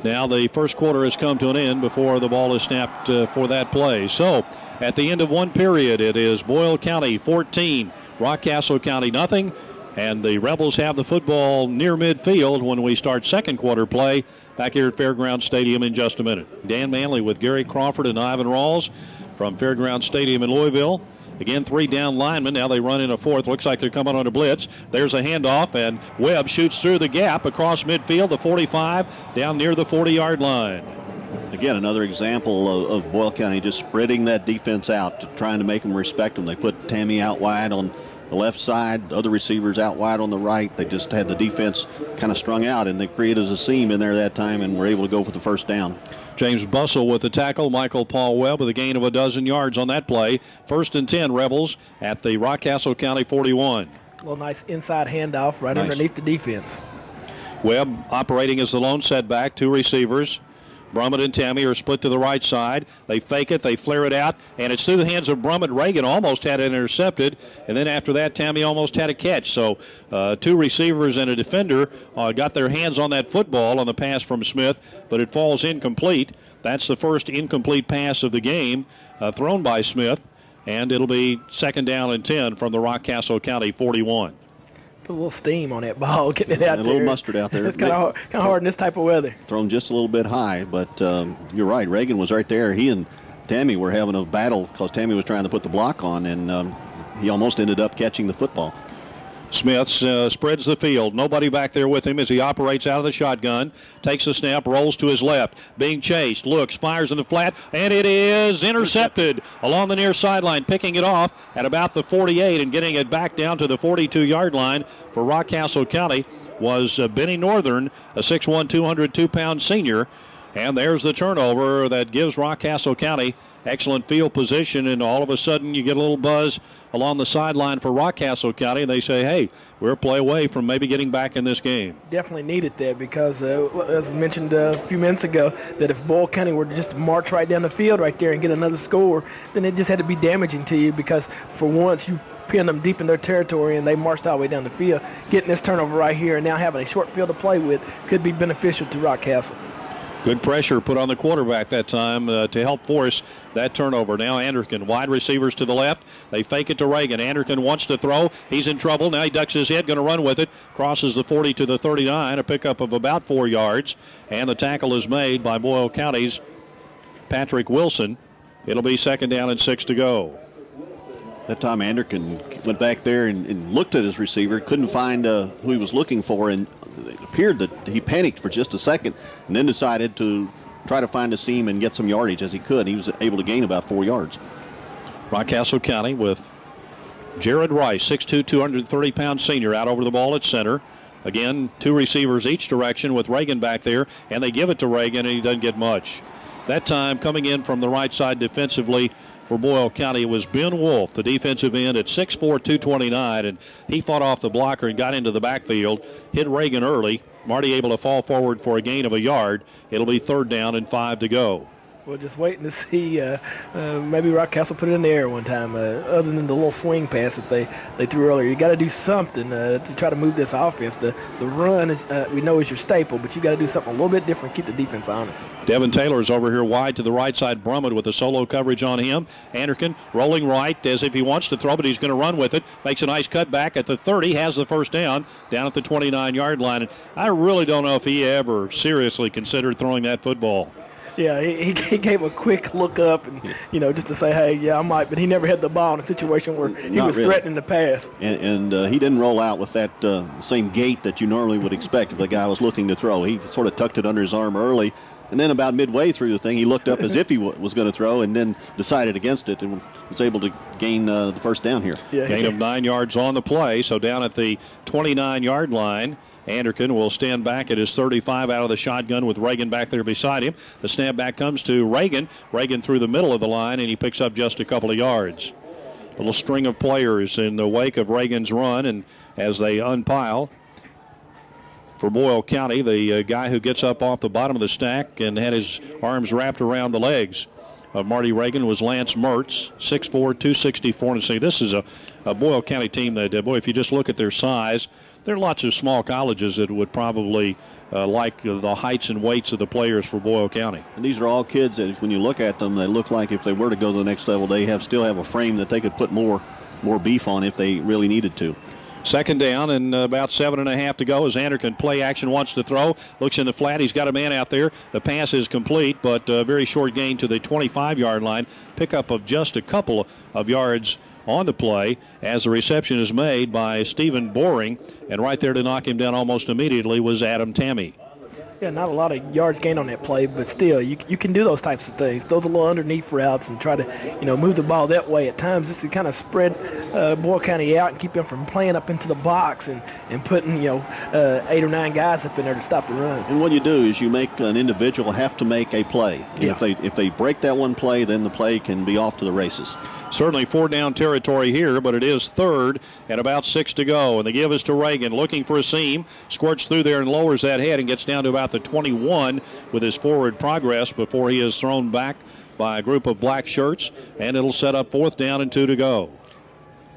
A: now the first quarter has come to an end before the ball is snapped for that play. So at the end of one period, it is Boyle County 14, Rockcastle County nothing. And the Rebels have the football near midfield when we start second quarter play back here at Fairgrounds Stadium in just a minute. Dan Manley with Gary Crawford and Ivan Rawls from Fairgrounds Stadium in Louisville. Again, 3 down linemen. Now they run in a fourth. Looks like they're coming on a blitz. There's a handoff, and Webb shoots through the gap across midfield, the 45, down near the 40-yard line.
B: Again, another example of Boyle County just spreading that defense out, trying to make them respect them. They put Tammy out wide on the left side, other receivers out wide on the right. They just had the defense kind of strung out, and they created a seam in there that time and were able to go for the first down.
A: James Bussell with the tackle. Michael Paul Webb with a gain of a dozen yards on that play. 1st and 10, Rebels at the Rockcastle County 41.
D: A little nice inside handoff right underneath the defense.
A: Webb operating as the lone setback, 2 receivers. Brummett and Tammy are split to the right side. They fake it, they flare it out, and it's through the hands of Brummett. Reagan almost had it intercepted, and then after that, Tammy almost had a catch. So 2 receivers and a defender got their hands on that football on the pass from Smith, but it falls incomplete. That's the first incomplete pass of the game thrown by Smith, and it'll be 2nd down and 10 from the Rockcastle County 41.
D: Put a little steam on that ball, getting it out there.
B: A little mustard out there.
D: It's kind of hard in this type of weather.
B: Thrown just a little bit high, but you're right. Reagan was right there. He and Tammy were having a battle because Tammy was trying to put the block on, and he almost ended up catching the football.
A: Smith spreads the field. Nobody back there with him as he operates out of the shotgun. Takes the snap, rolls to his left. Being chased, looks, fires in the flat, and it is intercepted along the near sideline. Picking it off at about the 48 and getting it back down to the 42-yard line for Rockcastle County was Benny Northern, a 6'1", 202-pound senior. And there's the turnover that gives Rockcastle County excellent field position, and all of a sudden you get a little buzz along the sideline for Rockcastle County, and they say, hey, we're a play away from maybe getting back in this game.
D: Definitely needed that because, as mentioned a few minutes ago, that if Boyle County were to just march right down the field right there and get another score, then it just had to be damaging to you because for once you pinned them deep in their territory and they marched all the way down the field. Getting this turnover right here and now having a short field to play with could be beneficial to Rockcastle.
A: Good pressure put on the quarterback that time to help force that turnover. Now Anderkin, wide receivers to the left. They fake it to Reagan. Anderkin wants to throw. He's in trouble. Now he ducks his head, going to run with it. Crosses the 40 to the 39, a pickup of about 4 yards. And the tackle is made by Boyle County's Patrick Wilson. It'll be 2nd down and 6 to go.
B: That time Anderkin went back there and looked at his receiver, couldn't find who he was looking for, and it appeared that he panicked for just a second and then decided to try to find a seam and get some yardage as he could. He was able to gain about 4 yards.
A: Rockcastle County with Jared Rice, 6'2", 230-pound senior, out over the ball at center. Again, 2 receivers each direction with Reagan back there, and they give it to Reagan, and he doesn't get much. That time coming in from the right side defensively for Boyle County was Ben Wolf, the defensive end at 6'4", 229, and he fought off the blocker and got into the backfield, hit Reagan early. Marty able to fall forward for a gain of a yard. It'll be 3rd down and 5 to go.
D: We're just waiting to see maybe Rockcastle put it in the air one time, other than the little swing pass that they threw earlier. You got to do something to try to move this offense. The run is we know is your staple, but you got to do something a little bit different, keep the defense honest.
A: Devin Taylor's over here wide to the right side. Brummett with a solo coverage on him. Anderkin rolling right as if he wants to throw, but he's going to run with it. Makes a nice cutback at the 30, has the first down at the 29-yard line. And I really don't know if he ever seriously considered throwing that football.
D: Yeah, he gave a quick look up and, just to say, hey, yeah, I might, but he never had the ball in a situation where he was threatening to pass.
B: And he didn't roll out with that same gait that you normally would expect if the guy was looking to throw. He sort of tucked it under his arm early, and then about midway through the thing, he looked up as if he was going to throw and then decided against it and was able to gain the first down here.
A: Yeah, gain of 9 yards on the play, so down at the 29-yard line. Anderkin will stand back at his 35 out of the shotgun with Reagan back there beside him. The snap back comes to Reagan. Reagan through the middle of the line, and he picks up just a couple of yards. A little string of players in the wake of Reagan's run, and as they unpile for Boyle County, the guy who gets up off the bottom of the stack and had his arms wrapped around the legs of Marty Reagan was Lance Mertz, 6'4", 264. And see, this is a Boyle County team that, boy, if you just look at their size, there are lots of small colleges that would probably like the heights and weights of the players for Boyle County.
B: And these are all kids that, when you look at them, they look like if they were to go to the next level, they still have a frame that they could put more beef on if they really needed to.
A: Second down and about 7.5 to go as Anderkin play action wants to throw. Looks in the flat. He's got a man out there. The pass is complete, but very short gain to the 25-yard line. Pickup of just a couple of yards on the play as the reception is made by Stephen Boring. And right there to knock him down almost immediately was Adam Tammy.
D: Yeah, not a lot of yards gained on that play, but still, you can do those types of things. Throw the little underneath routes and try to, move the ball that way at times just to kind of spread Boyle County out and keep them from playing up into the box and putting, 8 or 9 guys up in there to stop the run.
B: And what you do is you make an individual have to make a play. And if they break that one play, then the play can be off to the races.
A: Certainly 4-down territory here, but it is third and about 6 to go. And the give is to Reagan, looking for a seam, squirts through there and lowers that head and gets down to about the 21 with his forward progress before he is thrown back by a group of black shirts, and it'll set up 4th down and 2 to go.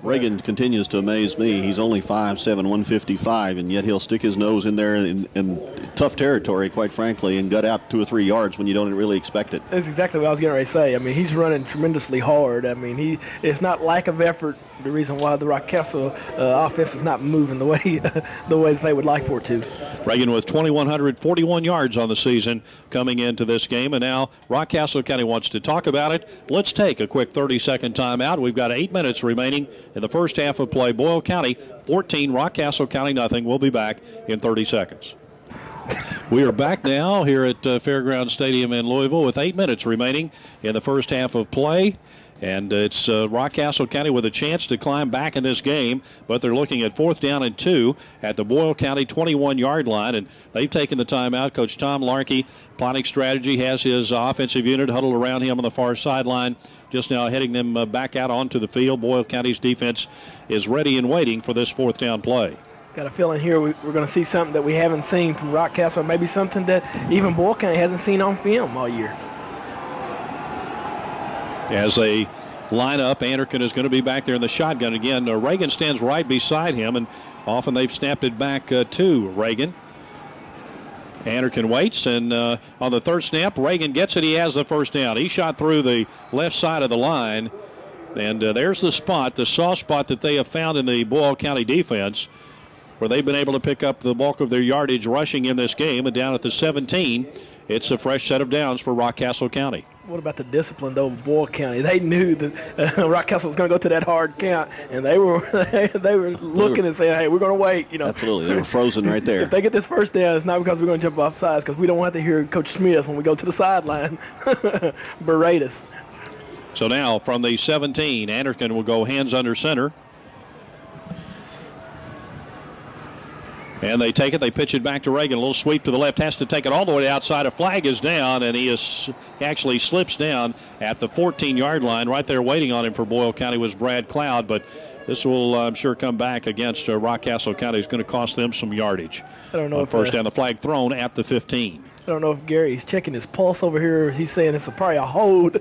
B: Reagan continues to amaze me. He's only 5'7", 155, and yet he'll stick his nose in there in tough territory, quite frankly, and gut out 2 or 3 yards when you don't really expect it.
D: That's exactly what I was getting ready to say. I mean, he's running tremendously hard. I mean, it's not lack of effort the reason why the Rockcastle offense is not moving the way that they would like for it to.
A: Reagan with 2,141 yards on the season coming into this game, and now Rockcastle County wants to talk about it. Let's take a quick 30-second timeout. We've got 8 minutes remaining in the first half of play. Boyle County 14, Rockcastle County nothing. We'll be back in 30 seconds. We are back now here at Fairgrounds Stadium in Louisville with 8 minutes remaining in the first half of play. And it's Rockcastle County with a chance to climb back in this game, but they're looking at 4th down and 2 at the Boyle County 21-yard line, and they've taken the timeout. Coach Tom Larkey, plotting strategy, has his offensive unit huddled around him on the far sideline, just now heading them back out onto the field. Boyle County's defense is ready and waiting for this 4th down play.
D: Got a feeling here we're going to see something that we haven't seen from Rockcastle, maybe something that even Boyle County hasn't seen on film all year.
A: As they line up, Anderkin is going to be back there in the shotgun again. Reagan stands right beside him, and often they've snapped it back to Reagan. Anderkin waits, and on the third snap, Reagan gets it. He has the first down. He shot through the left side of the line, and there's the spot, the soft spot that they have found in the Boyle County defense, where they've been able to pick up the bulk of their yardage rushing in this game. And down at the 17, it's a fresh set of downs for Rockcastle County.
D: What about the discipline, though, of Boyle County? They knew that Rockcastle was going to go to that hard count, and they were looking and saying, hey, we're going to wait.
B: Absolutely. They were frozen right there.
D: If they get this first down, it's not because we're going to jump off sides, because we don't want to hear Coach Smith when we go to the sideline berate us.
A: So now from the 17, Anderkin will go hands under center. And they take it. They pitch it back to Reagan. A little sweep to the left. Has to take it all the way outside. A flag is down, and he actually slips down at the 14-yard line. Right there waiting on him for Boyle County was Brad Cloud, but this will, I'm sure, come back against Rockcastle County. It's going to cost them some yardage.
D: I don't know if
A: first down, the flag thrown at the 15.
D: I don't know if Gary's checking his pulse over here. He's saying it's probably a hold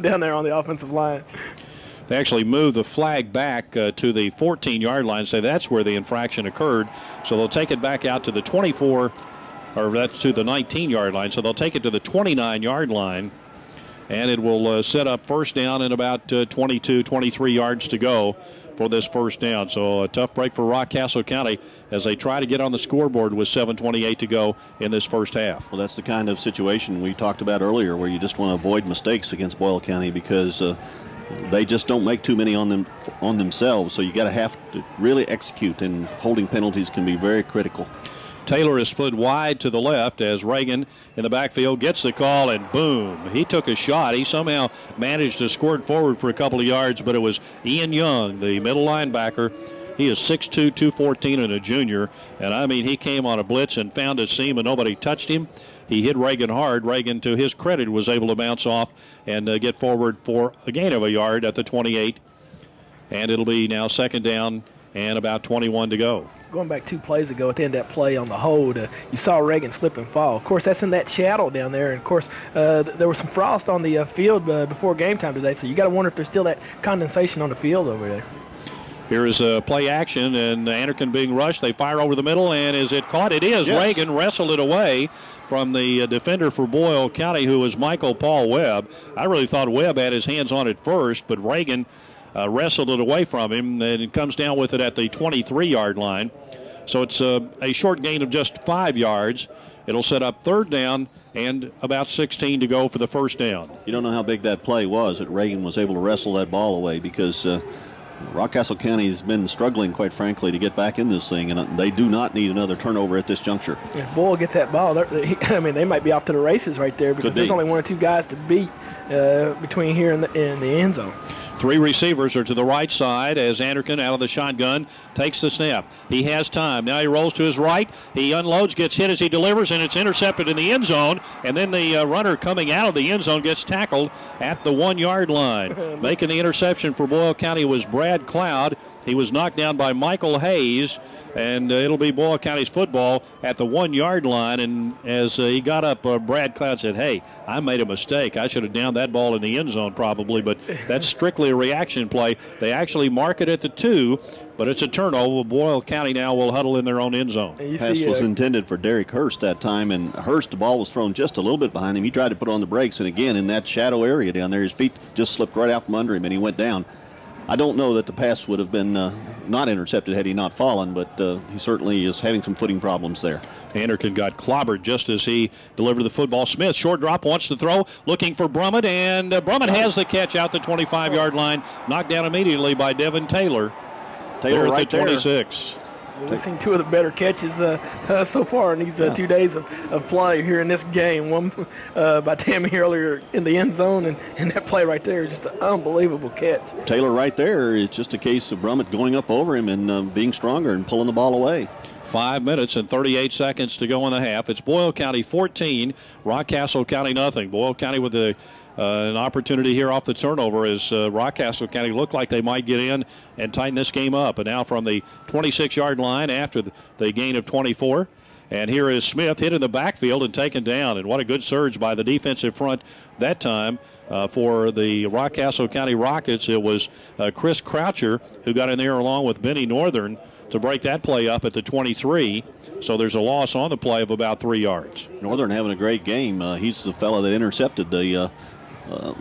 D: down there on the offensive line.
A: They actually moved the flag back to the 14-yard line, say that's where the infraction occurred. So they'll take it back out to the 24, or that's to the 19-yard line. So they'll take it to the 29-yard line, and it will set up first down and about 22, 23 yards to go for this first down. So a tough break for Rockcastle County as they try to get on the scoreboard with 7:28 to go in this first half.
B: Well, that's the kind of situation we talked about earlier where you just want to avoid mistakes against Boyle County because they just don't make too many on themselves. So you got to have to really execute, and holding penalties can be very critical.
A: Taylor is split wide to the left as Reagan in the backfield gets the call, and boom, he took a shot. He somehow managed to squirt forward for a couple of yards, but it was Ian Young, the middle linebacker, He is 6'2", 214, and a junior. And, I mean, he came on a blitz and found a seam, and nobody touched him. He hit Reagan hard. Reagan, to his credit, was able to bounce off and get forward for a gain of a yard at the 28. And it'll be now second down and about 21 to go.
D: Going back 2 plays ago at the end of that play on the hold, you saw Reagan slip and fall. Of course, that's in that shadow down there. And, of course, there was some frost on the field before game time today, so you got to wonder if there's still that condensation on the field over there.
A: Here is play action, and Anderkin being rushed. They fire over the middle, and is it caught? It is.
B: Yes.
A: Reagan wrestled it away from the defender for Boyle County, who was Michael Paul Webb. I really thought Webb had his hands on it first, but Reagan wrestled it away from him, and it comes down with it at the 23-yard line. So it's a short gain of just 5 yards. It'll set up third down and about 16 to go for the first down.
B: You don't know how big that play was that Reagan was able to wrestle that ball away, because Rockcastle County has been struggling, quite frankly, to get back in this thing, and they do not need another turnover at this juncture.
D: If Boyle gets that ball, they might be off to the races right there, because there's only 1 or 2 guys to beat between here and the end zone.
A: 3 receivers are to the right side as Anderkin out of the shotgun takes the snap. He has time. Now he rolls to his right. He unloads, gets hit as he delivers, and it's intercepted in the end zone. And then the runner coming out of the end zone gets tackled at the 1-yard line. Making the interception for Boyle County was Brad Cloud. He was knocked down by Michael Hayes, and it'll be Boyle County's football at the 1-yard line. And as he got up, Brad Cloud said, "Hey, I made a mistake. I should have downed that ball in the end zone probably, but that's strictly a reaction play." They actually mark it at the 2, but it's a turnover. Boyle County now will huddle in their own end zone.
B: Pass was intended for Derek Hurst that time, and Hurst, the ball was thrown just a little bit behind him. He tried to put on the brakes, and again, in that shadow area down there, his feet just slipped right out from under him, and he went down. I don't know that the pass would have been not intercepted had he not fallen, but he certainly is having some footing problems there.
A: Anderkin got clobbered just as he delivered the football. Smith, short drop, wants to throw, looking for Brummett, and Brummett has the catch out the 25-yard line, knocked down immediately by Devin Taylor.
B: Taylor
A: at
B: right
A: the 26.
D: We've seen 2 of the better catches so far in these 2 days of play here in this game. One by Tammy earlier in the end zone, and that play right there is just an unbelievable catch.
B: Taylor right there. It's just a case of Brummett going up over him and being stronger and pulling the ball away.
A: 5 minutes and 38 seconds to go in the half. It's Boyle County 14, Rockcastle County nothing. Boyle County with an opportunity here off the turnover as Rockcastle County looked like they might get in and tighten this game up. And now from the 26-yard line after the gain of 24. And here is Smith hit in the backfield and taken down. And what a good surge by the defensive front that time for the Rockcastle County Rockets. It was Chris Croucher who got in there along with Benny Northern to break that play up at the 23. So there's a loss on the play of about 3 yards.
B: Northern having a great game. He's the fellow that intercepted the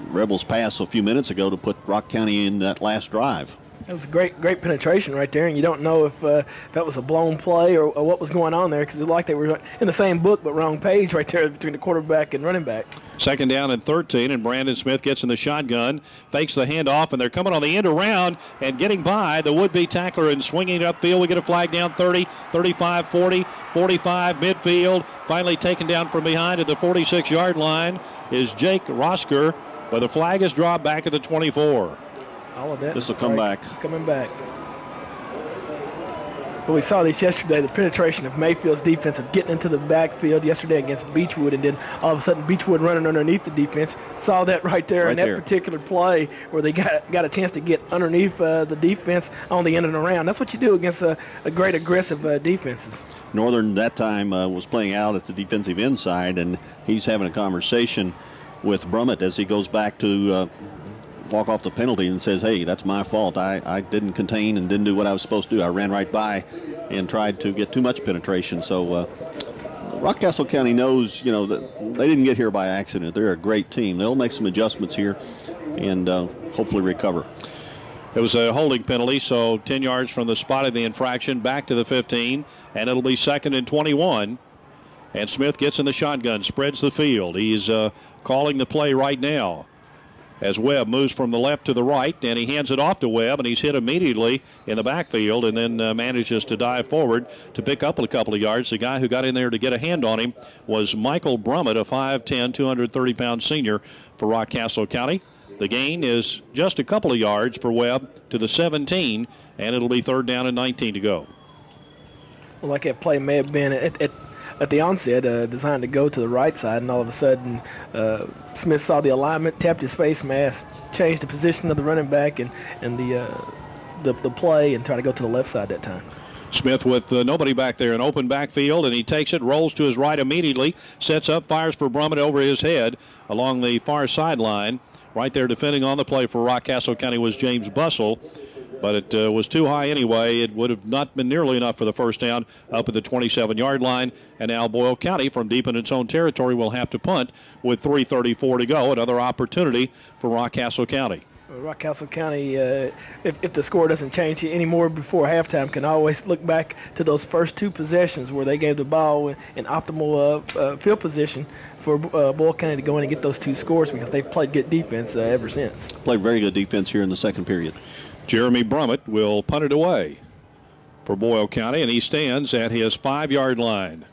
B: Rebels' pass a few minutes ago to put Rock County in that last drive.
D: That was great penetration right there, and you don't know if that was a blown play or what was going on there, because it looked like they were in the same book but wrong page right there between the quarterback and running back.
A: Second down and 13, and Brandon Smith gets in the shotgun, fakes the handoff, and they're coming on the end around and getting by the would-be tackler and swinging it upfield. We get a flag down 30, 35, 40, 45, midfield. Finally taken down from behind at the 46-yard line is Jake Rosker, but the flag is dropped back at the 24.
D: All of that.
B: This will come back.
D: Coming back. But we saw this yesterday, the penetration of Mayfield's defense of getting into the backfield yesterday against Beechwood, and then all of a sudden Beechwood running underneath the defense. Saw that right there in that particular play where they got a chance to get underneath the defense on the end and around. That's what you do against a great aggressive defenses.
B: Northern that time was playing out at the defensive end side, and he's having a conversation with Brummett as he goes back to walk off the penalty and says, "Hey, that's my fault. I didn't contain and didn't do what I was supposed to do. I ran right by and tried to get too much penetration." So Rockcastle County knows, that they didn't get here by accident. They're a great team. They'll make some adjustments here and hopefully recover.
A: It was a holding penalty, so 10 yards from the spot of the infraction, back to the 15, and it'll be 2nd and 21. And Smith gets in the shotgun, spreads the field. He's calling the play right now as Webb moves from the left to the right, and he hands it off to Webb, and he's hit immediately in the backfield and then manages to dive forward to pick up a couple of yards. The guy who got in there to get a hand on him was Michael Brummett, a 5'10", 230-pound senior for Rockcastle County. The gain is just a couple of yards for Webb to the 17, and it'll be 3rd down and 19 to go.
D: Well, like that play may have been at the onset designed to go to the right side, and all of a sudden Smith saw the alignment, tapped his face mask, changed the position of the running back and the play, and tried to go to the left side that time.
A: Smith with nobody back there, an open backfield, and he takes it, rolls to his right immediately, sets up, fires for Brummett over his head along the far sideline. Right there defending on the play for Rockcastle County was James Bussell, but it was too high anyway. It would have not been nearly enough for the first down up at the 27-yard line, and now Boyle County from deep in its own territory will have to punt with 3:34 to go. Another opportunity for Rockcastle County.
D: Rockcastle County, if the score doesn't change anymore before halftime, can always look back to those first 2 possessions where they gave the ball in optimal field position for Boyle County to go in and get those 2 scores, because they've played good defense ever since.
B: Played very good defense here in the second period.
A: Jeremy Brummett will punt it away for Boyle County, and he stands at his 5-yard line.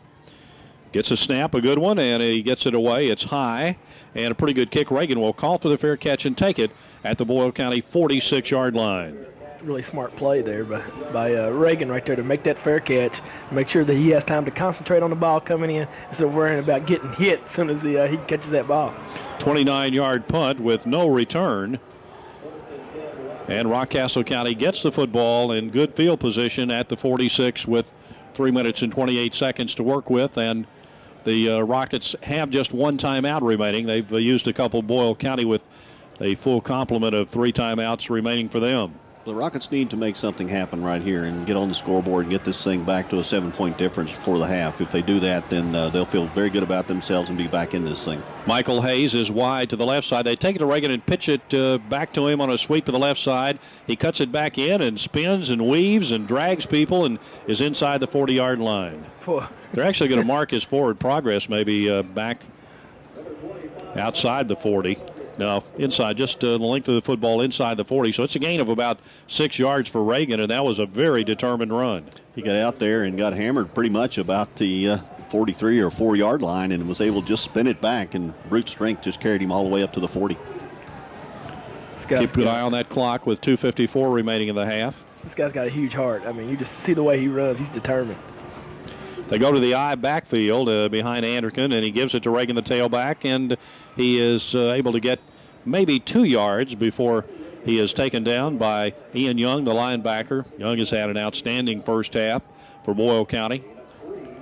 A: Gets a snap, a good one, and he gets it away. It's high, and a pretty good kick. Reagan will call for the fair catch and take it at the Boyle County 46-yard line.
D: Really smart play there by Reagan right there to make that fair catch, make sure that he has time to concentrate on the ball coming in instead of worrying about getting hit as soon as he catches that ball.
A: 29-yard punt with no return. And Rockcastle County gets the football in good field position at the 46 with 3 minutes and 28 seconds to work with. And the Rockets have just 1 timeout remaining. They've used a couple Boyle County with a full complement of 3 timeouts remaining for them.
B: The Rockets need to make something happen right here and get on the scoreboard and get this thing back to a 7-point difference before the half. If they do that, then they'll feel very good about themselves and be back in this thing.
A: Michael Hayes is wide to the left side. They take it to Reagan and pitch it back to him on a sweep to the left side. He cuts it back in and spins and weaves and drags people and is inside the 40-yard line. They're actually going to mark his forward progress maybe back outside the 40. No, inside, just the length of the football inside the 40. So it's a gain of about 6 yards for Reagan, and that was a very determined run.
B: He got out there and got hammered pretty much about the 43 or 4-yard line and was able to just spin it back, and brute strength just carried him all the way up to the 40.
A: Keep a good eye on that clock with 2:54 remaining in the half.
D: This guy's got a huge heart. I mean, you just see the way he runs. He's determined.
A: They go to the I backfield behind Anderkin, and he gives it to Reagan, the tailback, and he is able to get maybe 2 yards before he is taken down by Ian Young, the linebacker. Young has had an outstanding first half for Boyle County.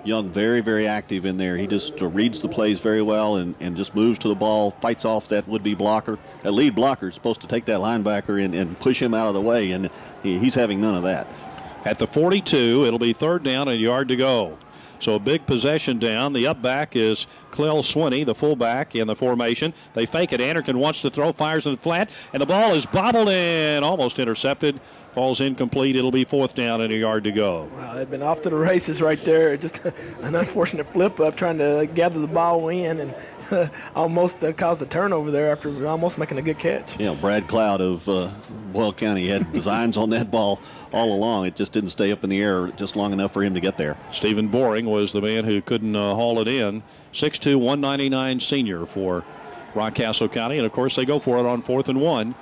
B: Young very, very active in there. He just reads the plays very well and just moves to the ball, fights off that would-be blocker. That lead blocker is supposed to take that linebacker and push him out of the way, and he's having none of that.
A: At the 42, it'll be 3rd down and a yard to go. So a big possession down. The up back is Clell Swinney, the fullback in the formation. They fake it. Anderkin wants to throw, fires in the flat, and the ball is bobbled in, almost intercepted. Falls incomplete. It'll be 4th down and a yard to go.
D: Wow, they've been off to the races right there. Just an unfortunate flip up trying to gather the ball in and almost caused a turnover there after almost making a good catch.
B: Yeah, Brad Cloud of Boyle County had designs on that ball all along. It just didn't stay up in the air just long enough for him to get there.
A: Stephen Boring was the man who couldn't haul it in. 6'2", 199 senior for Rockcastle County. And, of course, they go for it on 4th and 1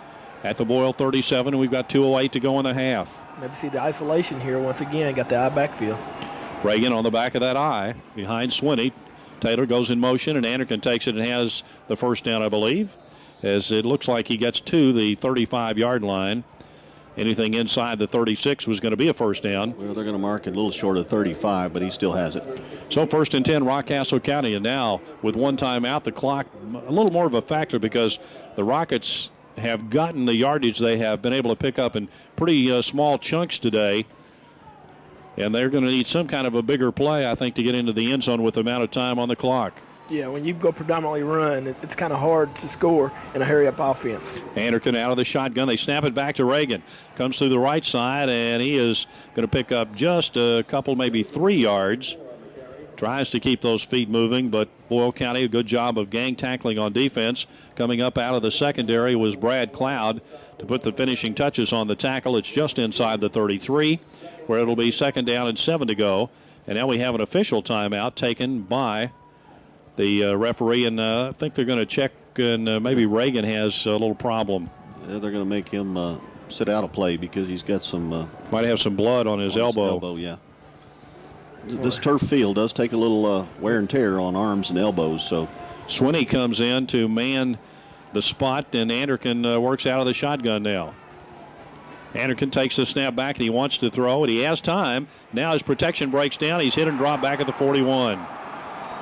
A: at the Boyle 37, and we've got 2:08 to go in the half.
D: Maybe see the isolation here once again. Got the I backfield.
A: Reagan on the back of that I behind Swinney. Taylor goes in motion, and Anderkin takes it and has the first down, I believe, as it looks like he gets to the 35-yard line. Anything inside the 36 was going to be a first down.
B: Well, they're going to mark it a little short of 35, but he still has it.
A: So 1st and 10, Rockcastle County, and now with 1 timeout, the clock a little more of a factor because the Rockets have gotten the yardage they have been able to pick up in pretty small chunks today. And they're going to need some kind of a bigger play, I think, to get into the end zone with the amount of time on the clock.
D: Yeah, when you go predominantly run, it's kind of hard to score in a hurry-up offense.
A: Anderkin out of the shotgun. They snap it back to Reagan. Comes through the right side, and he is going to pick up just a couple, maybe 3 yards. Tries to keep those feet moving, but Boyle County, a good job of gang tackling on defense. Coming up out of the secondary was Brad Cloud to put the finishing touches on the tackle. It's just inside the 33, where it'll be 2nd down and 7 to go. And now we have an official timeout taken by the referee, and I think they're going to check look, and maybe Reagan has a little problem.
B: Yeah, they're going to make him sit out of play because he's got some...
A: Might have some blood on his elbow.
B: Yeah. This turf field does take a little wear and tear on arms and elbows, so...
A: Swinney comes in to man the spot, and Anderkin works out of the shotgun now. Anderkin takes the snap back, and he wants to throw it. He has time. Now his protection breaks down. He's hit and dropped back at the 41.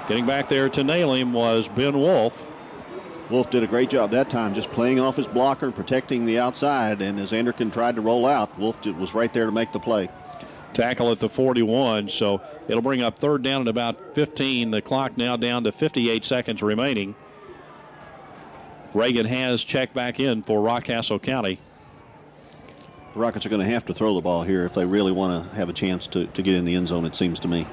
A: Getting back there to nail him was Ben Wolf.
B: Wolf did a great job that time, just playing off his blocker and protecting the outside, and as Anderkin tried to roll out, Wolf was right there to make the play.
A: Tackle at the 41, so it'll bring up third down at about 15. The clock now down to 58 seconds remaining. Reagan has checked back in for Rockcastle County.
B: The Rockets are going to have to throw the ball here if they really want to have a chance to get in the end zone, it seems to me.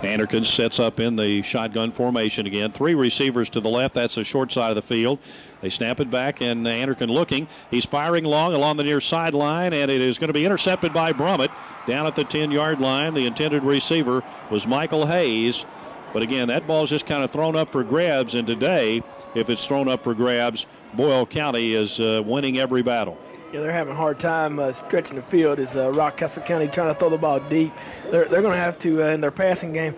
A: Anderkin sets up in the shotgun formation again. 3 receivers to the left. That's the short side of the field. They snap it back, and Anderkin looking. He's firing long along the near sideline, and it is going to be intercepted by Brummett down at the 10-yard line. The intended receiver was Michael Hayes. But again, that ball's just kind of thrown up for grabs, and today, if it's thrown up for grabs, Boyle County is winning every battle.
D: Yeah, they're having a hard time stretching the field as Rockcastle County trying to throw the ball deep. They're going to have to, in their passing game,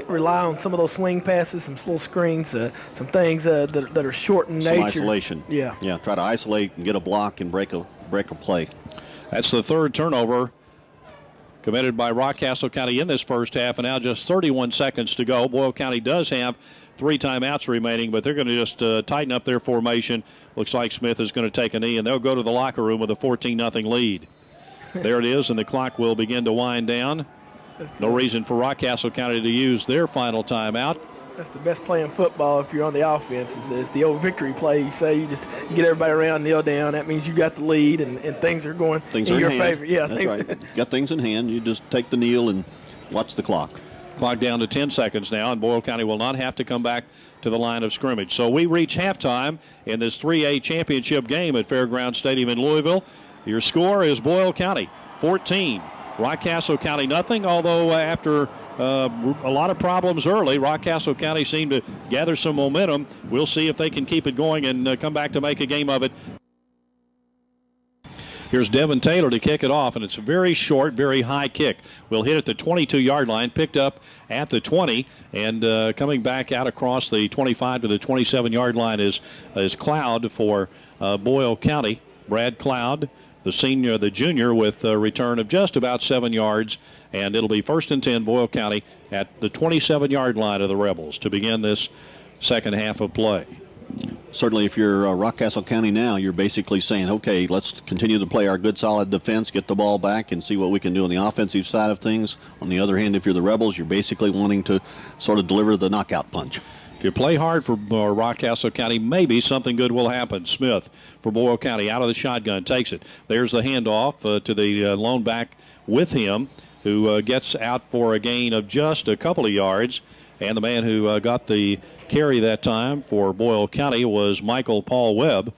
D: rely on some of those swing passes, some little screens, some things that are short in nature.
B: Some isolation.
D: Yeah.
B: Yeah, try to isolate and get a block and break a play.
A: That's the third turnover committed by Rockcastle County in this first half, and now just 31 seconds to go. Boyle County does have 3 timeouts remaining, but they're going to just tighten up their formation. Looks like Smith is going to take a knee, and they'll go to the locker room with a 14-0 lead. There it is, and the clock will begin to wind down. No reason for Rockcastle County to use their final timeout.
D: That's the best play in football if you're on the offense. It's the old victory play. You say you just get everybody around, kneel down. That means you got the lead, and things are going in your favor. Yeah,
B: that's right. Got things in hand. You just take the kneel and watch the clock.
A: Clock down to 10 seconds now, and Boyle County will not have to come back to the line of scrimmage. So we reach halftime in this 3A championship game at Fairgrounds Stadium in Louisville. Your score is Boyle County 14, Rockcastle County nothing, although after a lot of problems early, Rockcastle County seemed to gather some momentum. We'll see if they can keep it going and come back to make a game of it. Here's Devin Taylor to kick it off, and it's a very short, very high kick. We'll hit at the 22-yard line, picked up at the 20, and coming back out across the 25 to the 27-yard line is Cloud for Boyle County. Brad Cloud, the junior, with a return of just about 7 yards, and it'll be 1st and 10 Boyle County at the 27-yard line of the Rebels to begin this second half of play.
B: Certainly, if you're Rockcastle County now, you're basically saying, okay, let's continue to play our good, solid defense, get the ball back, and see what we can do on the offensive side of things. On the other hand, if you're the Rebels, you're basically wanting to sort of deliver the knockout punch.
A: If you play hard for Rockcastle County, maybe something good will happen. Smith for Boyle County out of the shotgun, takes it. There's the handoff to the lone back with him, who gets out for a gain of just a couple of yards. And the man who got the carry that time for Boyle County was Michael Paul Webb.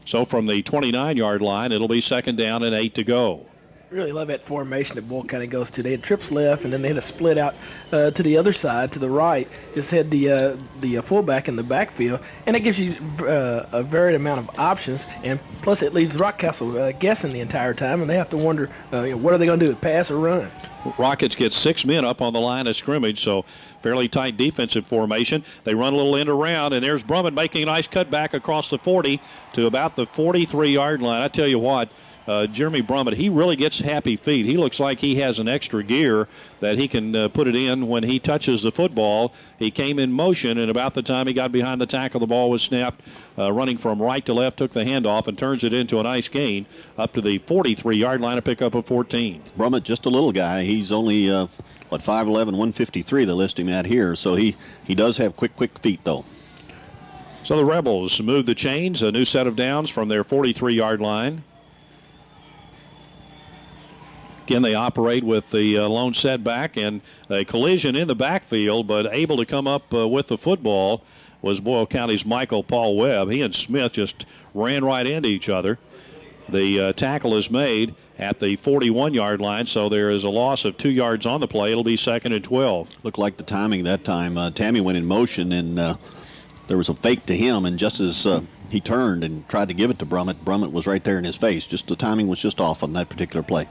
A: So from the 29-yard line, it'll be 2nd down and 8 to go.
D: Really love that formation that Boyle County goes to. They had trips left, and then they had a split out to the other side, to the right. Just had the fullback in the backfield, and it gives you a varied amount of options. And plus, it leaves Rockcastle guessing the entire time, and they have to wonder what are they going to do, pass or run.
A: Rockets get 6 men up on the line of scrimmage, so fairly tight defensive formation. They run a little end around, and there's Brummett making a nice cutback across the 40 to about the 43-yard line. I tell you what, Jeremy Brummett, he really gets happy feet. He looks like he has an extra gear that he can put it in when he touches the football. He came in motion, and about the time he got behind the tackle, the ball was snapped. Running from right to left, took the handoff and turns it into a nice gain up to the 43-yard line, a pickup of 14.
B: Brummett, just a little guy. He's only, 5'11", 153 they list him at here. So he does have quick feet, though.
A: So the Rebels move the chains, a new set of downs from their 43-yard line. Again, they operate with the lone setback and a collision in the backfield, but able to come up with the football was Boyle County's Michael Paul Webb. He and Smith just ran right into each other. The tackle is made at the 41-yard line, so there is a loss of 2 yards on the play. It'll be 2nd and 12.
B: Looked like the timing that time. Tammy went in motion and there was a fake to him, and just as he turned and tried to give it to Brummett was right there in his face. Just the timing was just off on that particular play.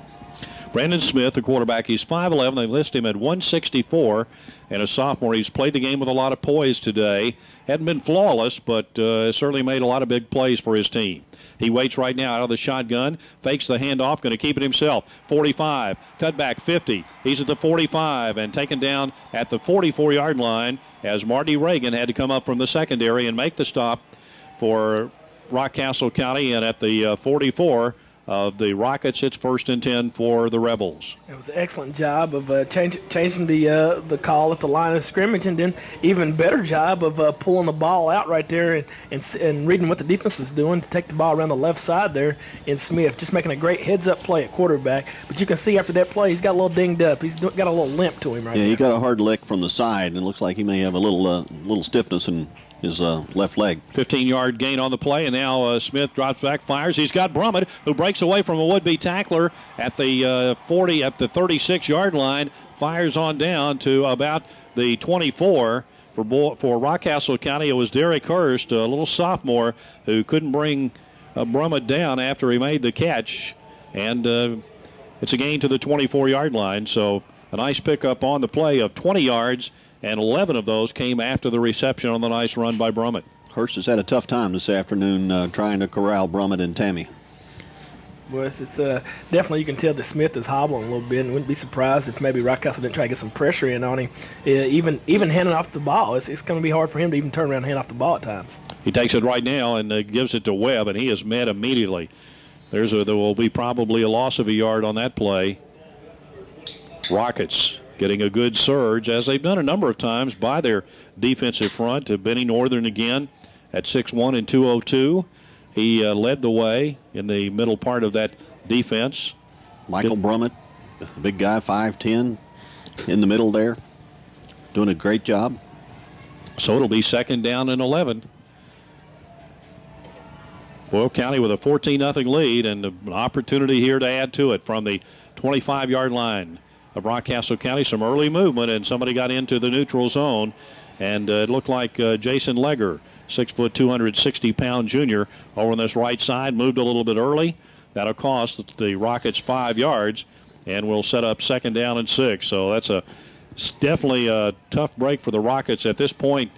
A: Brandon Smith, the quarterback, he's 5'11". They list him at 164, and a sophomore. He's played the game with a lot of poise today. Hadn't been flawless, but certainly made a lot of big plays for his team. He waits right now out of the shotgun, fakes the handoff, going to keep it himself. 45, cut back 50. He's at the 45 and taken down at the 44-yard line as Marty Reagan had to come up from the secondary and make the stop for Rockcastle County, and at the 44 of the Rockets, it's 1st and 10 for the Rebels.
D: It was an excellent job of changing the call at the line of scrimmage, and then even better job of pulling the ball out right there and reading what the defense was doing to take the ball around the left side there in Smith, just making a great heads-up play at quarterback. But you can see after that play, he's got a little dinged up. He's got a little limp to him right now.
B: Yeah, he got a hard lick from the side, and it looks like he may have a little stiffness in his left leg.
A: 15-yard gain on the play, and now Smith drops back, fires. He's got Brummett, who breaks away from a would-be tackler at the 36-yard line, fires on down to about the 24. For Rockcastle County, it was Derek Hurst, a little sophomore, who couldn't bring Brummett down after he made the catch, and it's a gain to the 24-yard line. So a nice pickup on the play of 20 yards, and 11 of those came after the reception on the nice run by Brummett.
B: Hurst has had a tough time this afternoon trying to corral Brummett and Tammy.
D: Well, it's definitely, you can tell that Smith is hobbling a little bit, and wouldn't be surprised if maybe Rockcastle didn't try to get some pressure in on him. Even handing off the ball, it's going to be hard for him to even turn around and hand off the ball at times.
A: He takes it right now and gives it to Webb, and he is met immediately. There will be probably a loss of a yard on that play. Rockets getting a good surge, as they've done a number of times, by their defensive front. Benny Northern again at 6'1" and 202. He led the way in the middle part of that defense.
B: Michael Brummett, big guy, 5'10", in the middle there, doing a great job.
A: So it'll be 2nd down and 11. Boyle County with a 14-0 lead, and an opportunity here to add to it from the 25-yard line of Rockcastle County. Some early movement, and somebody got into the neutral zone, and it looked like Jason Legger, 6 foot, 260-pound junior, over on this right side, moved a little bit early. That'll cost the Rockets 5 yards, and will set up 2nd down and 6. So that's definitely a tough break for the Rockets at this point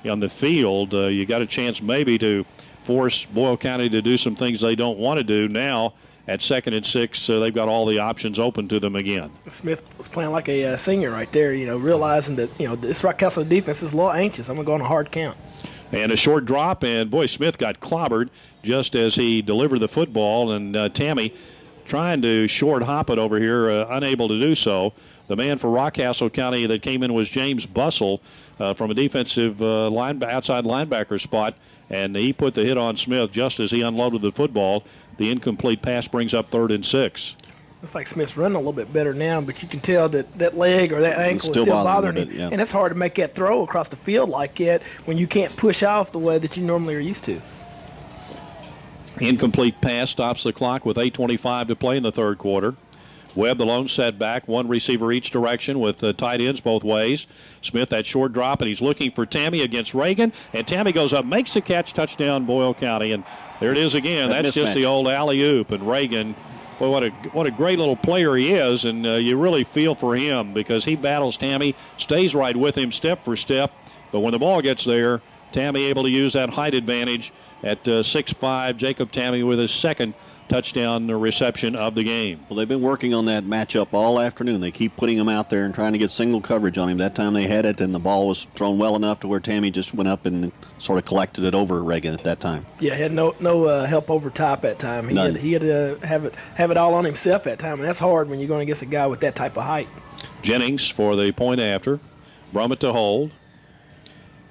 A: on the field. You got a chance maybe to force Boyle County to do some things they don't want to do now. At 2nd and 6, they've got all the options open to them again.
D: Smith was playing like a senior right there, realizing that, this Rockcastle defense is a little anxious. I'm going to go on a hard count.
A: And a short drop, and boy, Smith got clobbered just as he delivered the football, and Tammy trying to short hop it over here, unable to do so. The man for Rockcastle County that came in was James Bussell from a defensive outside linebacker spot, and he put the hit on Smith just as he unloaded the football. The incomplete pass brings up 3rd and 6.
D: Looks like Smith's running a little bit better now, but you can tell that leg or that ankle is still bothering him.
B: Yeah.
D: And it's hard to make that throw across the field like that when you can't push off the way that you normally are used to.
A: Incomplete pass stops the clock with 8:25 to play in the 3rd quarter. Webb, the lone setback, one receiver each direction with tight ends both ways. Smith, that short drop, and he's looking for Tammy against Reagan. And Tammy goes up, makes the catch, touchdown Boyle County. And there it is again. That's just the old alley-oop. And Reagan, boy, what a great little player he is. And you really feel for him because he battles Tammy, stays right with him step for step. But when the ball gets there, Tammy able to use that height advantage at 6'5". Jacob Tammy with his 2nd touchdown reception of the game.
B: Well, they've been working on that matchup all afternoon. They keep putting him out there and trying to get single coverage on him. That time they had it, and the ball was thrown well enough to where Tammy just went up and sort of collected it over Reagan at that time.
D: Yeah, he had no help over top that time. He had to have it all on himself that time, and that's hard when you're going against a guy with that type of height.
A: Jennings for the point after. Brummett to hold.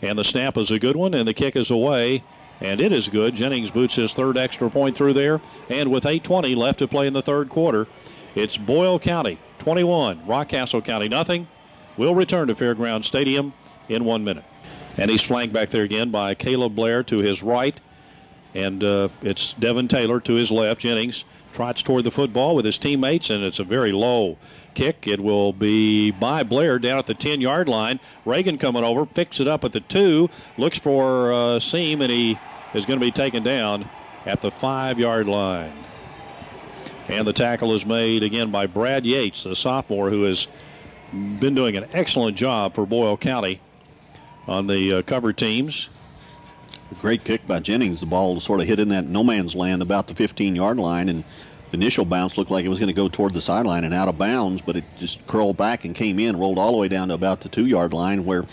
A: And the snap is a good one, and the kick is away. And it is good. Jennings boots his 3rd extra point through there. And with 8:20 left to play in the 3rd quarter, it's Boyle County 21, Rockcastle County nothing. We'll return to Fairgrounds Stadium in 1 minute. And he's flanked back there again by Caleb Blair to his right. And it's Devin Taylor to his left. Jennings trots toward the football with his teammates, and it's a very low kick. It will be by Blair down at the 10-yard line. Reagan coming over, picks it up at the 2, looks for a seam, and he is going to be taken down at the 5-yard line. And the tackle is made again by Brad Yates, the sophomore, who has been doing an excellent job for Boyle County on the cover teams.
B: A great kick by Jennings. The ball sort of hit in that no man's land about the 15-yard line, and the initial bounce looked like it was going to go toward the sideline and out of bounds, but it just curled back and came in, rolled all the way down to about the 2-yard line, where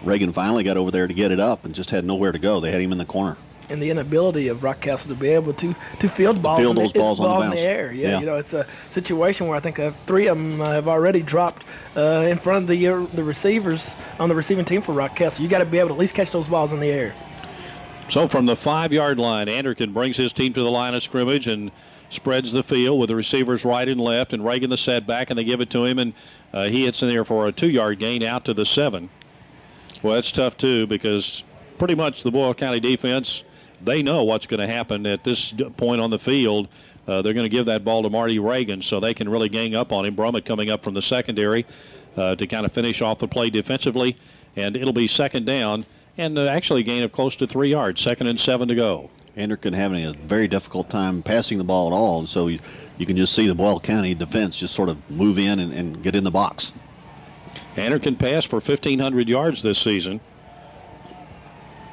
B: Reagan finally got over there to get it up and just had nowhere to go. They had him in the corner.
D: And the inability of Rockcastle to be able to field balls,
B: those balls on the bounce.
D: In the air. Yeah, you know, it's a situation where I think 3 of them have already dropped in front of the receivers on the receiving team for Rockcastle. You got to be able to at least catch those balls in the air.
A: So from the 5-yard line, Anderkin brings his team to the line of scrimmage and spreads the field with the receivers right and left, and Reagan the setback, and they give it to him, and he hits in there for a 2-yard gain out to the 7. Well, that's tough too, because pretty much the Boyle County defense, they know what's going to happen at this point on the field. They're going to give that ball to Marty Reagan so they can really gang up on him. Brummett coming up from the secondary to kind of finish off the play defensively, and it'll be second down and actually a gain of close to 3 yards, 2nd and 7 to go.
B: Anderkin having a very difficult time passing the ball at all, and so you can just see the Boyle County defense just sort of move in and get in the box.
A: Anderkin passed for 1,500 yards this season,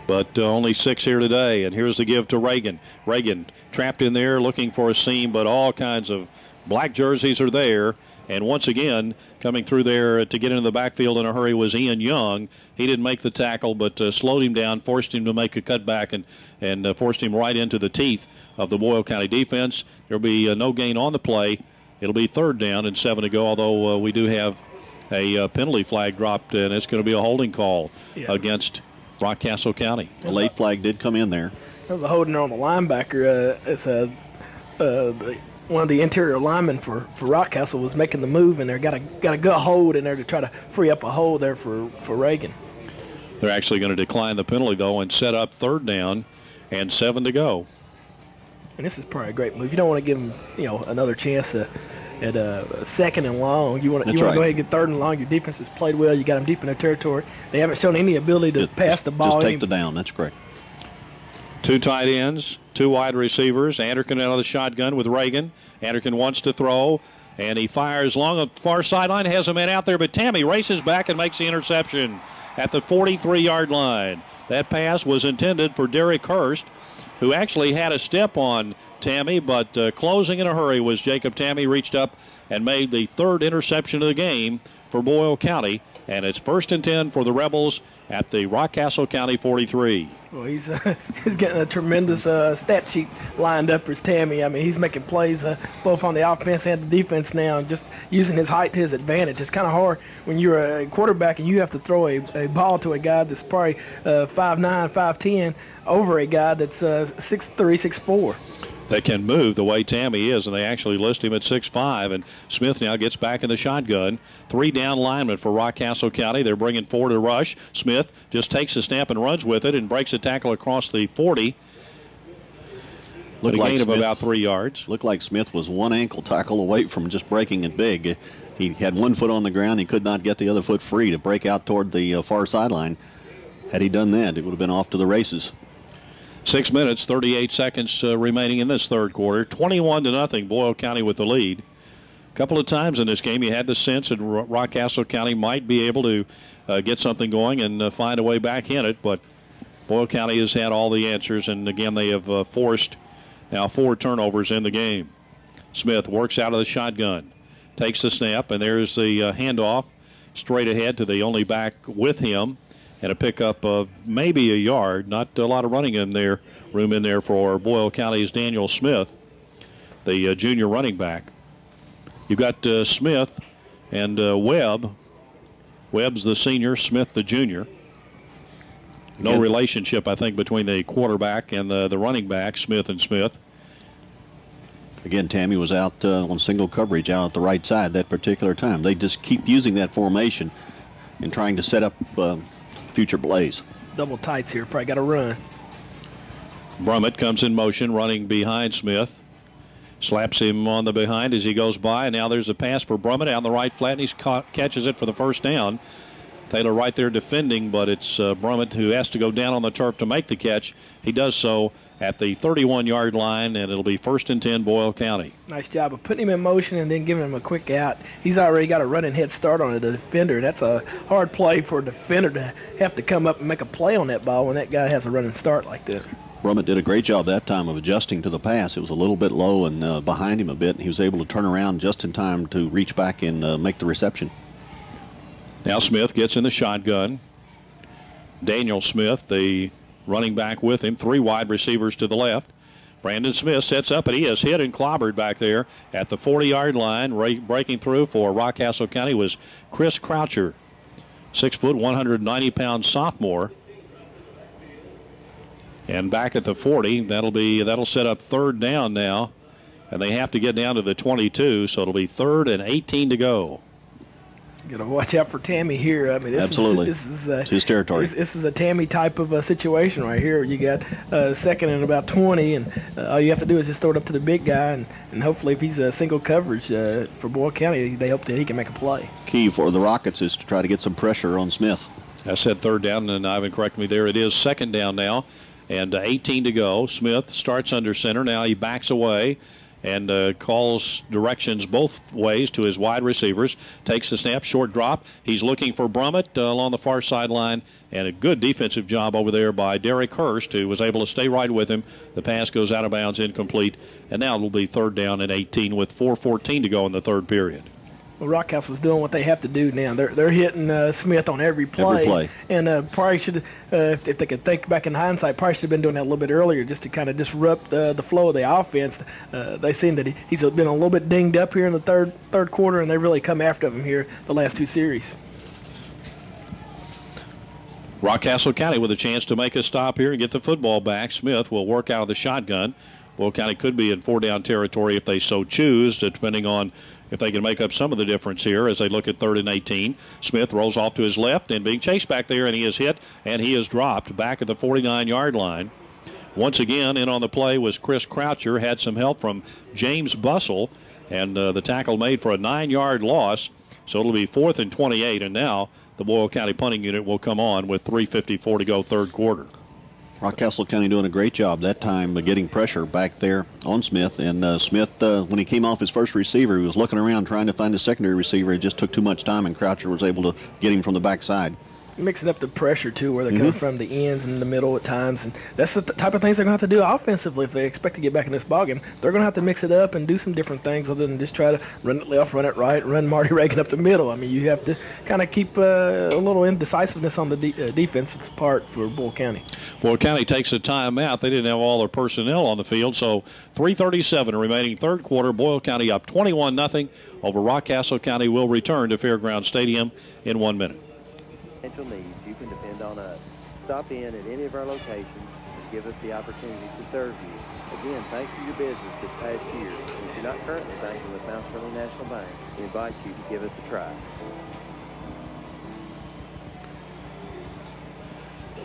A: but only 6 here today. And here's the give to Reagan. Reagan trapped in there looking for a seam, but all kinds of black jerseys are there. And once again, coming through there to get into the backfield in a hurry was Ian Young. He didn't make the tackle, but slowed him down, forced him to make a cutback, and forced him right into the teeth of the Boyle County defense. There'll be no gain on the play. It'll be 3rd down and 7 to go, although we do have a penalty flag dropped, and it's going to be a holding call against Rockcastle County.
B: A late flag did come in there.
D: There was a holding on the linebacker. It's one of the interior linemen for Rockcastle was making the move, and they got a good hold in there to try to free up a hole there for Reagan.
A: They're actually going to decline the penalty, though, and set up 3rd down and 7 to go.
D: And this is probably a great move. You don't want to give them, another chance at a 2nd and long. You want to go ahead and get 3rd and long. Your defense has played well. You got them deep in their territory. They haven't shown any ability to pass the ball.
B: Just take the down. That's correct.
A: 2 tight ends, 2 wide receivers. Anderkin out of the shotgun with Reagan. Anderkin wants to throw, and he fires long on the far sideline. Has a man out there, but Tammy races back and makes the interception at the 43-yard line. That pass was intended for Derek Hurst, who actually had a step on Tammy, but closing in a hurry was Jacob Tammy. Reached up and made the 3rd interception of the game for Boyle County, and it's 1st and 10 for the Rebels at the Rockcastle County 43.
D: Well, he's getting a tremendous stat sheet lined up for his Tammy. I mean, he's making plays both on the offense and the defense now, and just using his height to his advantage. It's kind of hard when you're a quarterback and you have to throw a ball to a guy that's probably 5'9", 5'10", over a guy that's 6'3", 6'4".
A: They can move the way Tammy is, and they actually list him at 6'5", and Smith now gets back in the shotgun. 3 down linemen for Rockcastle County. They're bringing 4 to rush. Smith just takes the snap and runs with it and breaks a tackle across the 40. A gain of about 3 yards.
B: Looked like Smith was 1 ankle tackle away from just breaking it big. He had 1 foot on the ground. He could not get the other foot free to break out toward the far sideline. Had he done that, it would have been off to the races.
A: 6 minutes, 38 seconds remaining in this 3rd quarter. 21-0, Boyle County with the lead. A couple of times in this game you had the sense that Rockcastle County might be able to get something going and find a way back in it, but Boyle County has had all the answers, and again they have forced now 4 turnovers in the game. Smith works out of the shotgun, takes the snap, and there's the handoff straight ahead to the only back with him. And a pickup of maybe a yard. Not a lot of running in there, room in there for Boyle County's Daniel Smith, the junior running back. You've got Smith and Webb. Webb's the senior, Smith the junior. No relationship, I think, between the quarterback and the running back, Smith and Smith.
B: Again, Tammy was out on single coverage out at the right side that particular time. They just keep using that formation and trying to set up future plays.
D: Double tights here. Probably got to run.
A: Brummett comes in motion, running behind Smith. Slaps him on the behind as he goes by, and now there's a pass for Brummett down the right flat, and he catches it for the first down. Taylor right there defending, but it's Brummett who has to go down on the turf to make the catch. He does so at the 31-yard line, and it'll be 1st and 10, Boyle County.
D: Nice job of putting him in motion and then giving him a quick out. He's already got a running head start on the defender. That's a hard play for a defender to have to come up and make a play on that ball when that guy has a running start like that.
B: Brummett did a great job that time of adjusting to the pass. It was a little bit low and behind him a bit, and he was able to turn around just in time to reach back and make the reception.
A: Now Smith gets in the shotgun. Daniel Smith, the running back with him, 3 wide receivers to the left. Brandon Smith sets up, and he is hit and clobbered back there at the 40-yard line. Breaking through for Rockcastle County was Chris Croucher, 6 foot, 190-pound sophomore. And back at the 40, that'll set up 3rd down now, and they have to get down to the 22, so it'll be 3rd and 18 to go.
D: Got to watch out for Tammy here. I mean,
B: Absolutely.
D: This is
B: it's his territory.
D: This is a Tammy type of situation right here. You got 2nd and about 20, and all you have to do is just throw it up to the big guy, and hopefully if he's a single coverage for Boyle County, they hope that he can make a play.
B: Key for the Rockets is to try to get some pressure on Smith.
A: I said 3rd down, and Ivan corrected me there. It is 2nd down now, and 18 to go. Smith starts under center. Now he backs away and calls directions both ways to his wide receivers. Takes the snap, short drop. He's looking for Brummett along the far sideline, and a good defensive job over there by Derek Hurst, who was able to stay right with him. The pass goes out of bounds, incomplete, and now it'll be 3rd down and 18 with 4:14 to go in the 3rd period.
D: Well, Rockcastle's doing what they have to do now. They're hitting Smith on every play. And probably should, if they could think back in hindsight, probably should have been doing that a little bit earlier just to kind of disrupt the flow of the offense. They seem that he's been a little bit dinged up here in the third quarter, and they really come after him here the last 2 series.
A: Rockcastle County with a chance to make a stop here and get the football back. Smith will work out of the shotgun. Boyle County could be in 4-down territory if they so choose, depending on if they can make up some of the difference here as they look at 3rd and 18. Smith rolls off to his left and being chased back there, and he is hit and he is dropped back at the 49-yard line. Once again, in on the play was Chris Croucher. Had some help from James Bussell, and the tackle made for a 9-yard loss. So it'll be 4th and 28, and now the Boyle County punting unit will come on with 3:54 to go 3rd quarter.
B: Rockcastle County doing a great job that time getting pressure back there on Smith. And Smith, when he came off his first receiver, he was looking around trying to find a secondary receiver. It just took too much time, and Croucher was able to get him from the backside.
D: Mixing up the pressure, too, where they come from the ends and the middle at times. And that's the type of things they're going to have to do offensively if they expect to get back in this ballgame. They're going to have to mix it up and do some different things other than just try to run it left, run it right, run Marty Reagan up the middle. I mean, you have to kind of keep a little indecisiveness on the defensive part for Boyle County.
A: Boyle County takes a timeout. They didn't have all their personnel on the field, so 3:37 remaining 3rd quarter. Boyle County up 21-0 over Rockcastle County. Will return to Fairground Stadium in 1 minute.
F: Financial needs, you can depend on us. Stop in at any of our locations and give us the opportunity to serve you. Again, thanks for your business this past year. And if you're not currently banking with Mount Sterling National Bank, we invite you to give us a try.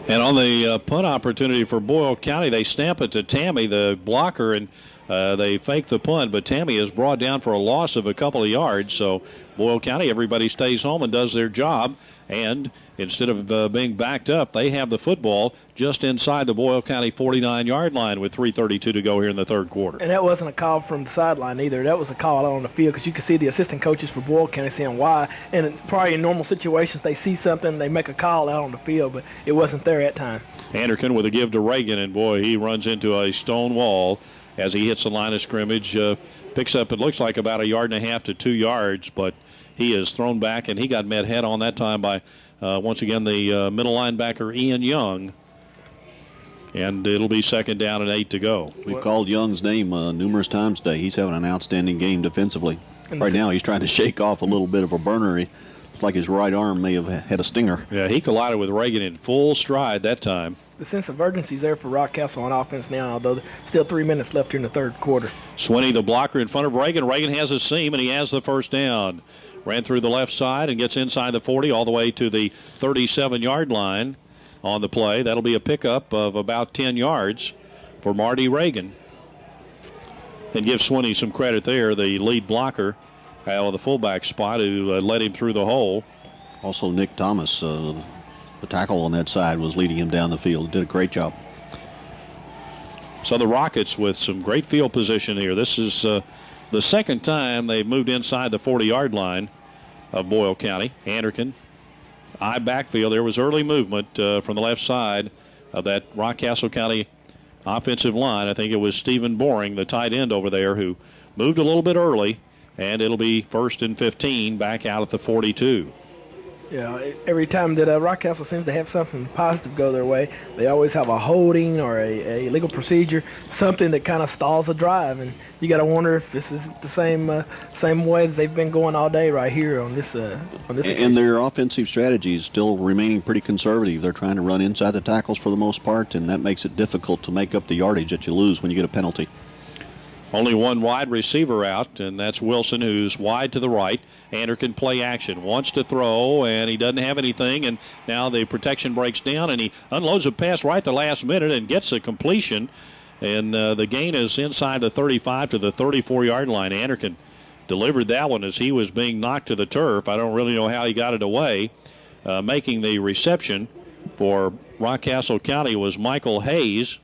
A: And on the punt opportunity for Boyle County, they snap it to Tammy, the blocker, and they fake the punt, but Tammy is brought down for a loss of a couple of yards. So Boyle County, everybody stays home and does their job. And instead of being backed up, they have the football just inside the Boyle County 49-yard line with 3:32 to go here in the 3rd quarter.
D: And that wasn't a call from the sideline either. That was a call out on the field because you could see the assistant coaches for Boyle County saying why. And probably in normal situations, they see something, they make a call out on the field, but it wasn't there at time.
A: Anderkin with a give to Reagan, and boy, he runs into a stone wall as he hits the line of scrimmage. Picks up, it looks like about 1.5 yards to 2 yards, but he is thrown back, and he got met head on that time by, once again, the middle linebacker, Ian Young. And it'll be 2nd down and 8 to go.
B: We've called Young's name numerous times today. He's having an outstanding game defensively. Right now he's trying to shake off a little bit of a burner. It's like his right arm may have had a stinger.
A: Yeah, he collided with Reagan in full stride that time.
D: The sense of urgency is there for Rockcastle on offense now, although still 3 minutes left here in the 3rd quarter.
A: Swinney, the blocker, in front of Reagan. Reagan has a seam, and he has the 1st down. Ran through the left side and gets inside the 40 all the way to the 37-yard line on the play. That'll be a pickup of about 10 yards for Marty Reagan. And give Swinney some credit there, the lead blocker out of the fullback spot who led him through the hole.
B: Also, Nick Thomas, the tackle on that side, was leading him down the field. Did a great job.
A: So the Rockets with some great field position here. This is the second time they've moved inside the 40-yard line of Boyle County. Anderkin, eye backfield. There was early movement from the left side of that Rockcastle County offensive line. I think it was Stephen Boring, the tight end over there, who moved a little bit early, and it'll be 1st and 15 back out at the 42.
D: Yeah, every time that Rockcastle seems to have something positive go their way, they always have a holding or a legal procedure, something that kind of stalls a drive, and you got to wonder if this is the same way that they've been going all day right here on this.
B: And their offensive strategy is still remaining pretty conservative. They're trying to run inside the tackles for the most part, and that makes it difficult to make up the yardage that you lose when you get a penalty.
A: Only one wide receiver out, and that's Wilson, who's wide to the right. Anderkin play action, wants to throw, and he doesn't have anything, and now the protection breaks down, and he unloads a pass right the last minute and gets a completion, and the gain is inside the 35 to the 34-yard line. Anderkin delivered that one as he was being knocked to the turf. I don't really know how he got it away. Making the reception for Rockcastle County was Michael Hayes.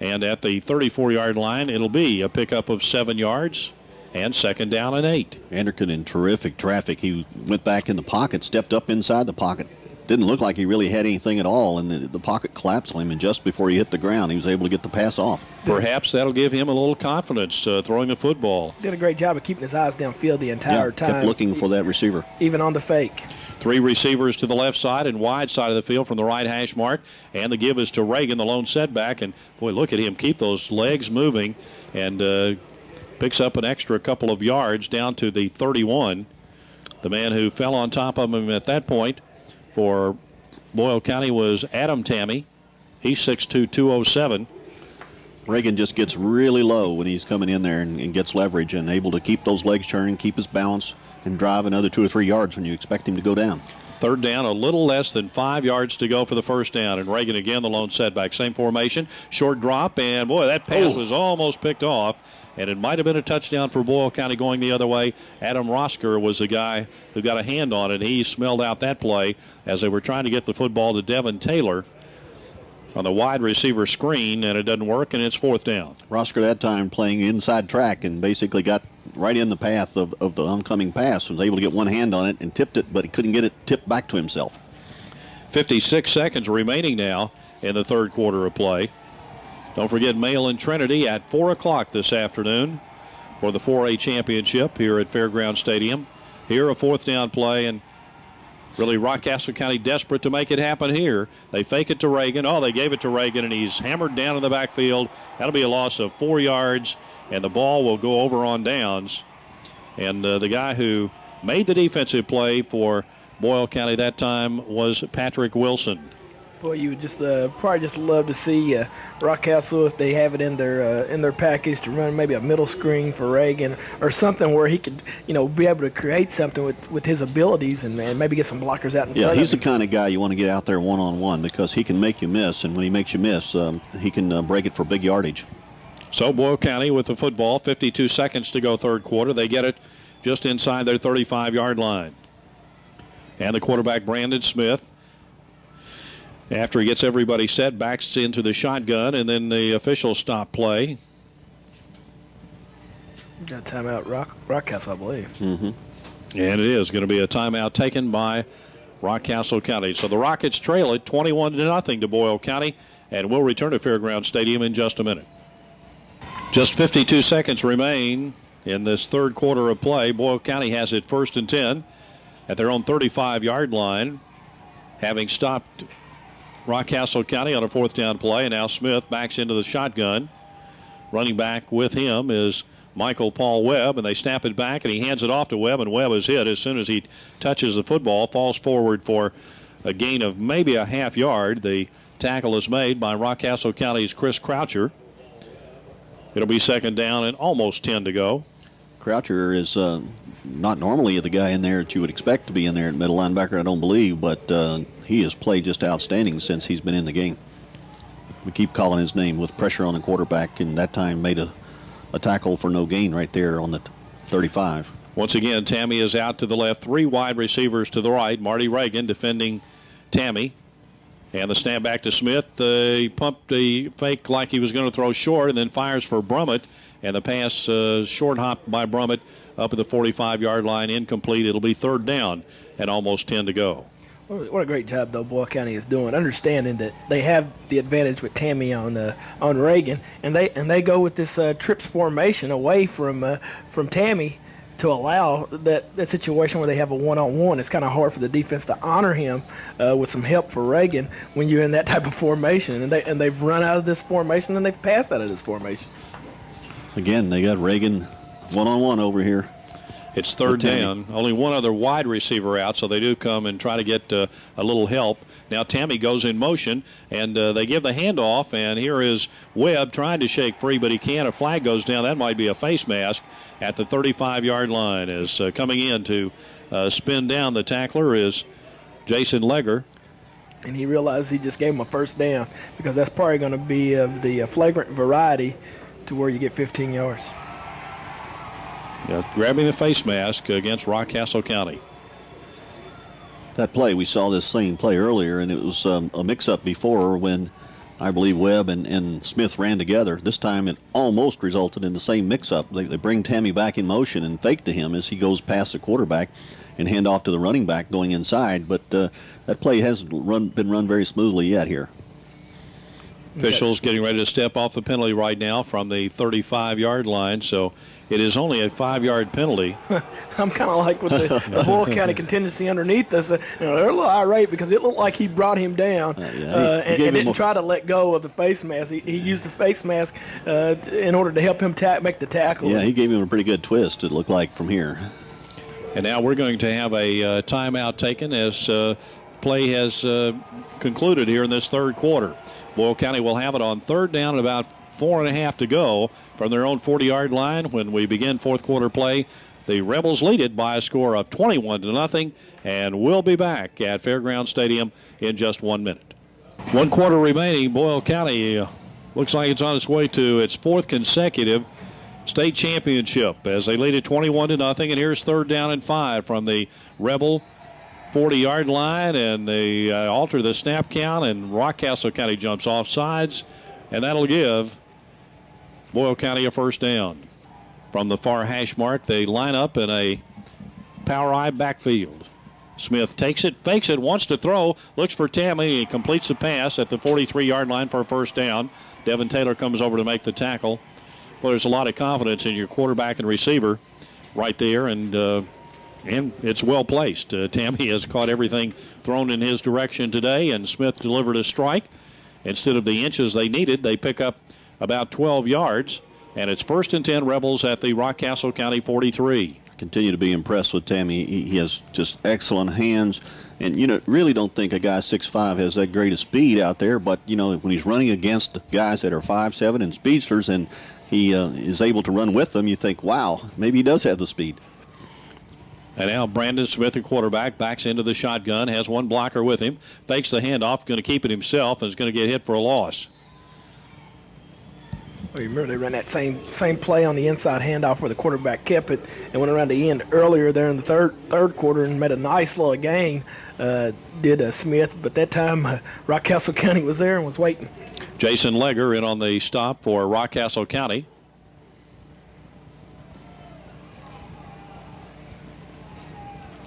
A: And at the 34-yard line, it'll be a pickup of 7 yards and 2nd down and 8.
B: Anderkin in terrific traffic. He went back in the pocket, stepped up inside the pocket. Didn't look like he really had anything at all, and the pocket collapsed on him, and just before he hit the ground, he was able to get the pass off.
A: Perhaps that'll give him a little confidence throwing the football.
D: Did a great job of keeping his eyes downfield the entire time.
B: Kept looking for that receiver.
D: Even on the fake.
A: 3 receivers to the left side and wide side of the field from the right hash mark. And the give is to Reagan, the lone setback. And, boy, look at him keep those legs moving and picks up an extra couple of yards down to the 31. The man who fell on top of him at that point for Boyle County was Adam Tammy. He's 6'2", 207.
B: Reagan just gets really low when he's coming in there and gets leverage and able to keep those legs turning, keep his balance, and drive another 2 or 3 yards when you expect him to go down.
A: 3rd down, a little less than 5 yards to go for the 1st down. And Reagan again, the lone setback. Same formation, short drop, and boy, that pass was almost picked off. And it might have been a touchdown for Boyle County going the other way. Adam Rosker was the guy who got a hand on it. He smelled out that play as they were trying to get the football to Devin Taylor on the wide receiver screen, and it doesn't work, and it's 4th down.
B: Rosker that time playing inside track and basically got right in the path of the oncoming pass. Was able to get one hand on it and tipped it, but he couldn't get it tipped back to himself.
A: 56 seconds remaining now in the 3rd quarter of play. Don't forget Male and Trinity at 4 o'clock this afternoon for the 4A championship here at Fairground Stadium. Here a 4th down play, and really Rockcastle County desperate to make it happen here. They fake it to Reagan. Oh, they gave it to Reagan, and he's hammered down in the backfield. That'll be a loss of 4 yards, and the ball will go over on downs. And the guy who made the defensive play for Boyle County that time was Patrick Wilson.
D: Boy, you would just probably just love to see Rockcastle, if they have it in their package, to run maybe a middle screen for Reagan or something where he could, be able to create something with his abilities and maybe get some blockers out in front.
B: Yeah, he's the kind of guy you want to get out there one-on-one because he can make you miss, and when he makes you miss, he can break it for big yardage.
A: So Boyle County with the football, 52 seconds to go 3rd quarter. They get it just inside their 35-yard line. And the quarterback, Brandon Smith, after he gets everybody set, backs into the shotgun, and then the officials stop play.
D: Got timeout, Rockcastle, I believe.
B: Mm-hmm.
A: And it is going to be a timeout taken by Rockcastle County. So the Rockets trail it 21-0 to Boyle County, and we'll return to Fairground Stadium in just a minute. Just 52 seconds remain in this 3rd quarter of play. Boyle County has it 1st and 10 at their own 35-yard line, having stopped Rockcastle County on a 4th down play, and now Smith backs into the shotgun. Running back with him is Michael Paul Webb, and they snap it back, and he hands it off to Webb, and Webb is hit as soon as he touches the football, falls forward for a gain of maybe a half yard. The tackle is made by Rockcastle County's Chris Croucher. It'll be 2nd down and almost 10 to go.
B: Croucher is not normally the guy in there that you would expect to be in there at middle linebacker, I don't believe, but he has played just outstanding since he's been in the game. We keep calling his name with pressure on the quarterback, and that time made a a tackle for no gain right there on the 35.
A: Once again, Tammy is out to the left. 3 wide receivers to the right. Marty Reagan defending Tammy. And the snap back to Smith. He pumped the fake like he was going to throw short and then fires for Brummett. And the pass short hop by Brummett up at the 45-yard line, incomplete. It'll be 3rd down and almost 10 to go.
D: What a great job, though, Boyle County is doing, understanding that they have the advantage with Tammy on Reagan, and they go with this trips formation away from Tammy to allow that situation where they have a one-on-one. It's kind of hard for the defense to honor him with some help for Reagan when you're in that type of formation, and they've run out of this formation and they've passed out of this formation.
B: Again, they got Reagan one-on-one over here.
A: It's 3rd down. Only one other wide receiver out, so they do come and try to get a little help. Now Tammy goes in motion, and they give the handoff, and here is Webb trying to shake free, but he can't. A flag goes down. That might be a face mask at the 35-yard line. As coming in to spin down the tackler is Jason Legger.
D: And he realized he just gave him a 1st down because that's probably going to be of the flagrant variety to where you get 15 yards.
A: Yeah, grabbing the face mask against Rockcastle County.
B: That play, we saw this same play earlier, and it was a mix-up before when I believe Webb and Smith ran together. This time it almost resulted in the same mix-up. They bring Tammy back in motion and fake to him as he goes past the quarterback and hand off to the running back going inside. But that play hasn't been run very smoothly yet here.
A: Officials getting ready to step off the penalty right now from the 35-yard line, so it is only a 5-yard penalty.
D: I'm kind of like with the Boyle County contingency underneath us. They're a little irate because it looked like he brought him down and didn't try to let go of the face mask. He used the face mask in order to help him make the tackle.
B: Yeah, he gave him a pretty good twist, it looked like, from here.
A: And now we're going to have a timeout taken as play has concluded here in this 3rd quarter. Boyle County will have it on 3rd down and about 4.5 to go from their own 40-yard line when we begin 4th quarter play. The Rebels lead it by a score of 21-0, and we'll be back at Fairground Stadium in just 1 minute. 1 quarter remaining. Boyle County looks like it's on its way to its 4th consecutive state championship as they lead it 21-0, and here's 3rd down and 5 from the Rebel 40-yard line, and they alter the snap count, and Rockcastle County jumps off sides, and that'll give Boyle County a 1st down. From the far hash mark, they line up in a power eye backfield. Smith takes it, fakes it, wants to throw, looks for Tammy, he completes the pass at the 43-yard line for a 1st down. Devin Taylor comes over to make the tackle. Well, there's a lot of confidence in your quarterback and receiver right there, and it's well placed. Tammy has caught everything thrown in his direction today, and Smith delivered a strike. Instead of the inches they needed, they pick up about 12 yards, and it's 1st and 10 Rebels at the Rockcastle County 43.
B: Continue to be impressed with Tammy. He has just excellent hands, and really don't think a guy 6'5" has that great of speed out there, but when he's running against guys that are 5'7" and speedsters, and he is able to run with them, you think, wow, maybe he does have the speed.
A: And now Brandon Smith, the quarterback, backs into the shotgun, has one blocker with him, fakes the handoff, going to keep it himself, and is going to get hit for a loss.
D: Well, you remember they ran that same play on the inside handoff where the quarterback kept it and went around the end earlier there in the third quarter and made a nice little gain, did Smith. But that time Rockcastle County was there and was waiting.
A: Jason Legger in on the stop for Rockcastle County.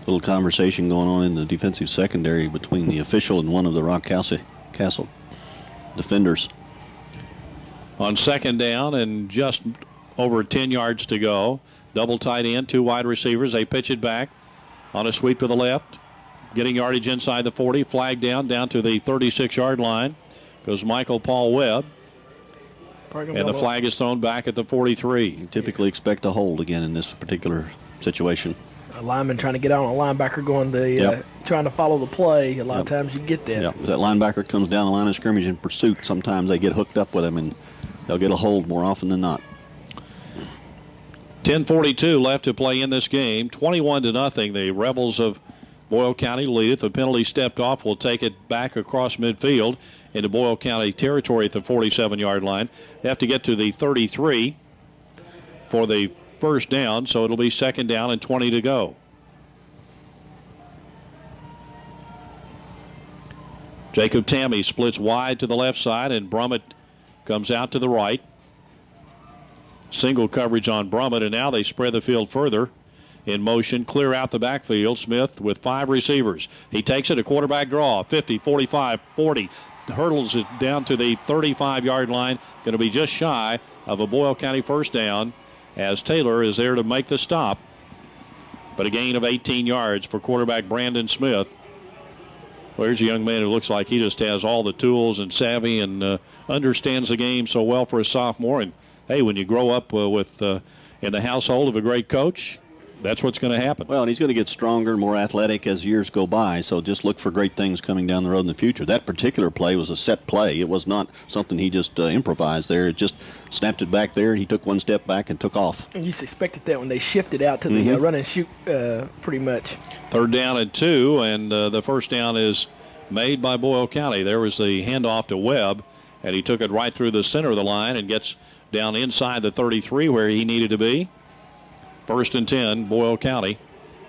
B: Little conversation going on in the defensive secondary between the official and one of the Rockcastle defenders.
A: On 2nd down and just over 10 yards to go. Double tight end, 2 wide receivers. They pitch it back on a sweep to the left. Getting yardage inside the 40. Flag down to the 36-yard line. Goes Michael Paul Webb. And the flag is thrown back at the 43.
B: You typically expect a hold again in this particular situation.
D: A lineman trying to get out on a linebacker trying to follow the play. A lot of times you get that.
B: Yeah, that linebacker comes down the line of scrimmage in pursuit. Sometimes they get hooked up with him, and they'll get a hold more often than not.
A: 10:42 left to play in this game. 21-0. The Rebels of Boyle County lead it. The penalty stepped off will take it back across midfield into Boyle County territory at the 47-yard line. They have to get to the 33. for the first down, so it'll be 2nd down and 20 to go. Jacob Tammy splits wide to the left side, and Brummett comes out to the right. Single coverage on Brummett, and now they spread the field further. In motion, clear out the backfield. Smith with 5 receivers. He takes it, a quarterback draw, 50, 45, 40. Hurdles it down to the 35-yard line. Going to be just shy of a Boyle County first down as Taylor is there to make the stop. But a gain of 18 yards for quarterback Brandon Smith. Well, here's a young man who looks like he just has all the tools and savvy and understands the game so well for a sophomore. And, hey, when you grow up in the household of a great coach, that's what's going to happen.
B: Well, and he's going to get stronger and more athletic as years go by, so just look for great things coming down the road in the future. That particular play was a set play. It was not something he just improvised there. It just snapped it back there. He took one step back and took off.
D: And you expected that when they shifted out to the run and shoot pretty much.
A: 3rd down and 2, and the first down is made by Boyle County. There was the handoff to Webb, and he took it right through the center of the line and gets down inside the 33 where he needed to be. 1st and 10, Boyle County,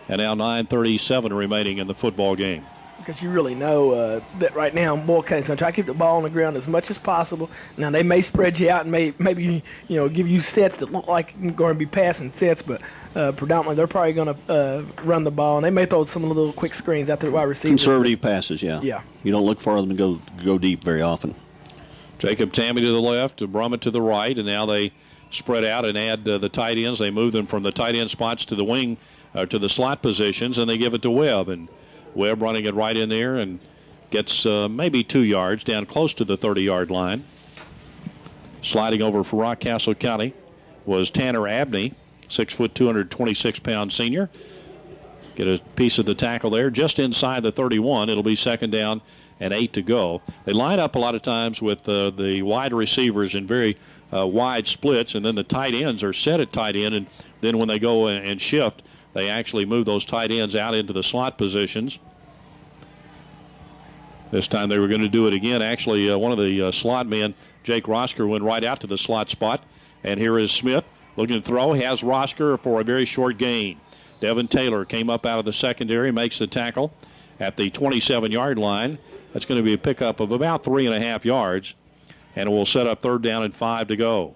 A: and now 9:37 remaining in the football game.
D: Because you really know that right now Boyle County's going to try to keep the ball on the ground as much as possible. Now, they may spread you out and maybe give you sets that look like you're going to be passing sets, but predominantly they're probably going to run the ball, and they may throw some little quick screens out to the wide receivers.
B: Conservative passes, yeah.
D: Yeah.
B: You don't look for them to go deep very often.
A: Jacob Tammy to the left, Brummett to the right, and now they spread out and add the tight ends. They move them from the tight end spots to the wing, to the slot positions, and they give it to Webb. And Webb running it right in there and gets maybe 2 yards down close to the 30-yard line. Sliding over for Rockcastle County was Tanner Abney, 6 foot, 226-pound senior. Get a piece of the tackle there just inside the 31. It'll be 2nd down and 8 to go. They line up a lot of times with the wide receivers in very wide splits, and then the tight ends are set at tight end, and then when they go and shift, they actually move those tight ends out into the slot positions. This time they were going to do it again. Actually, one of the slot men, Jake Rosker, went right out to the slot spot, and here is Smith looking to throw. He has Rosker for a very short gain. Devin Taylor came up out of the secondary, makes the tackle at the 27-yard line. That's going to be a pickup of about 3.5 yards. And it will set up 3rd down and 5 to go.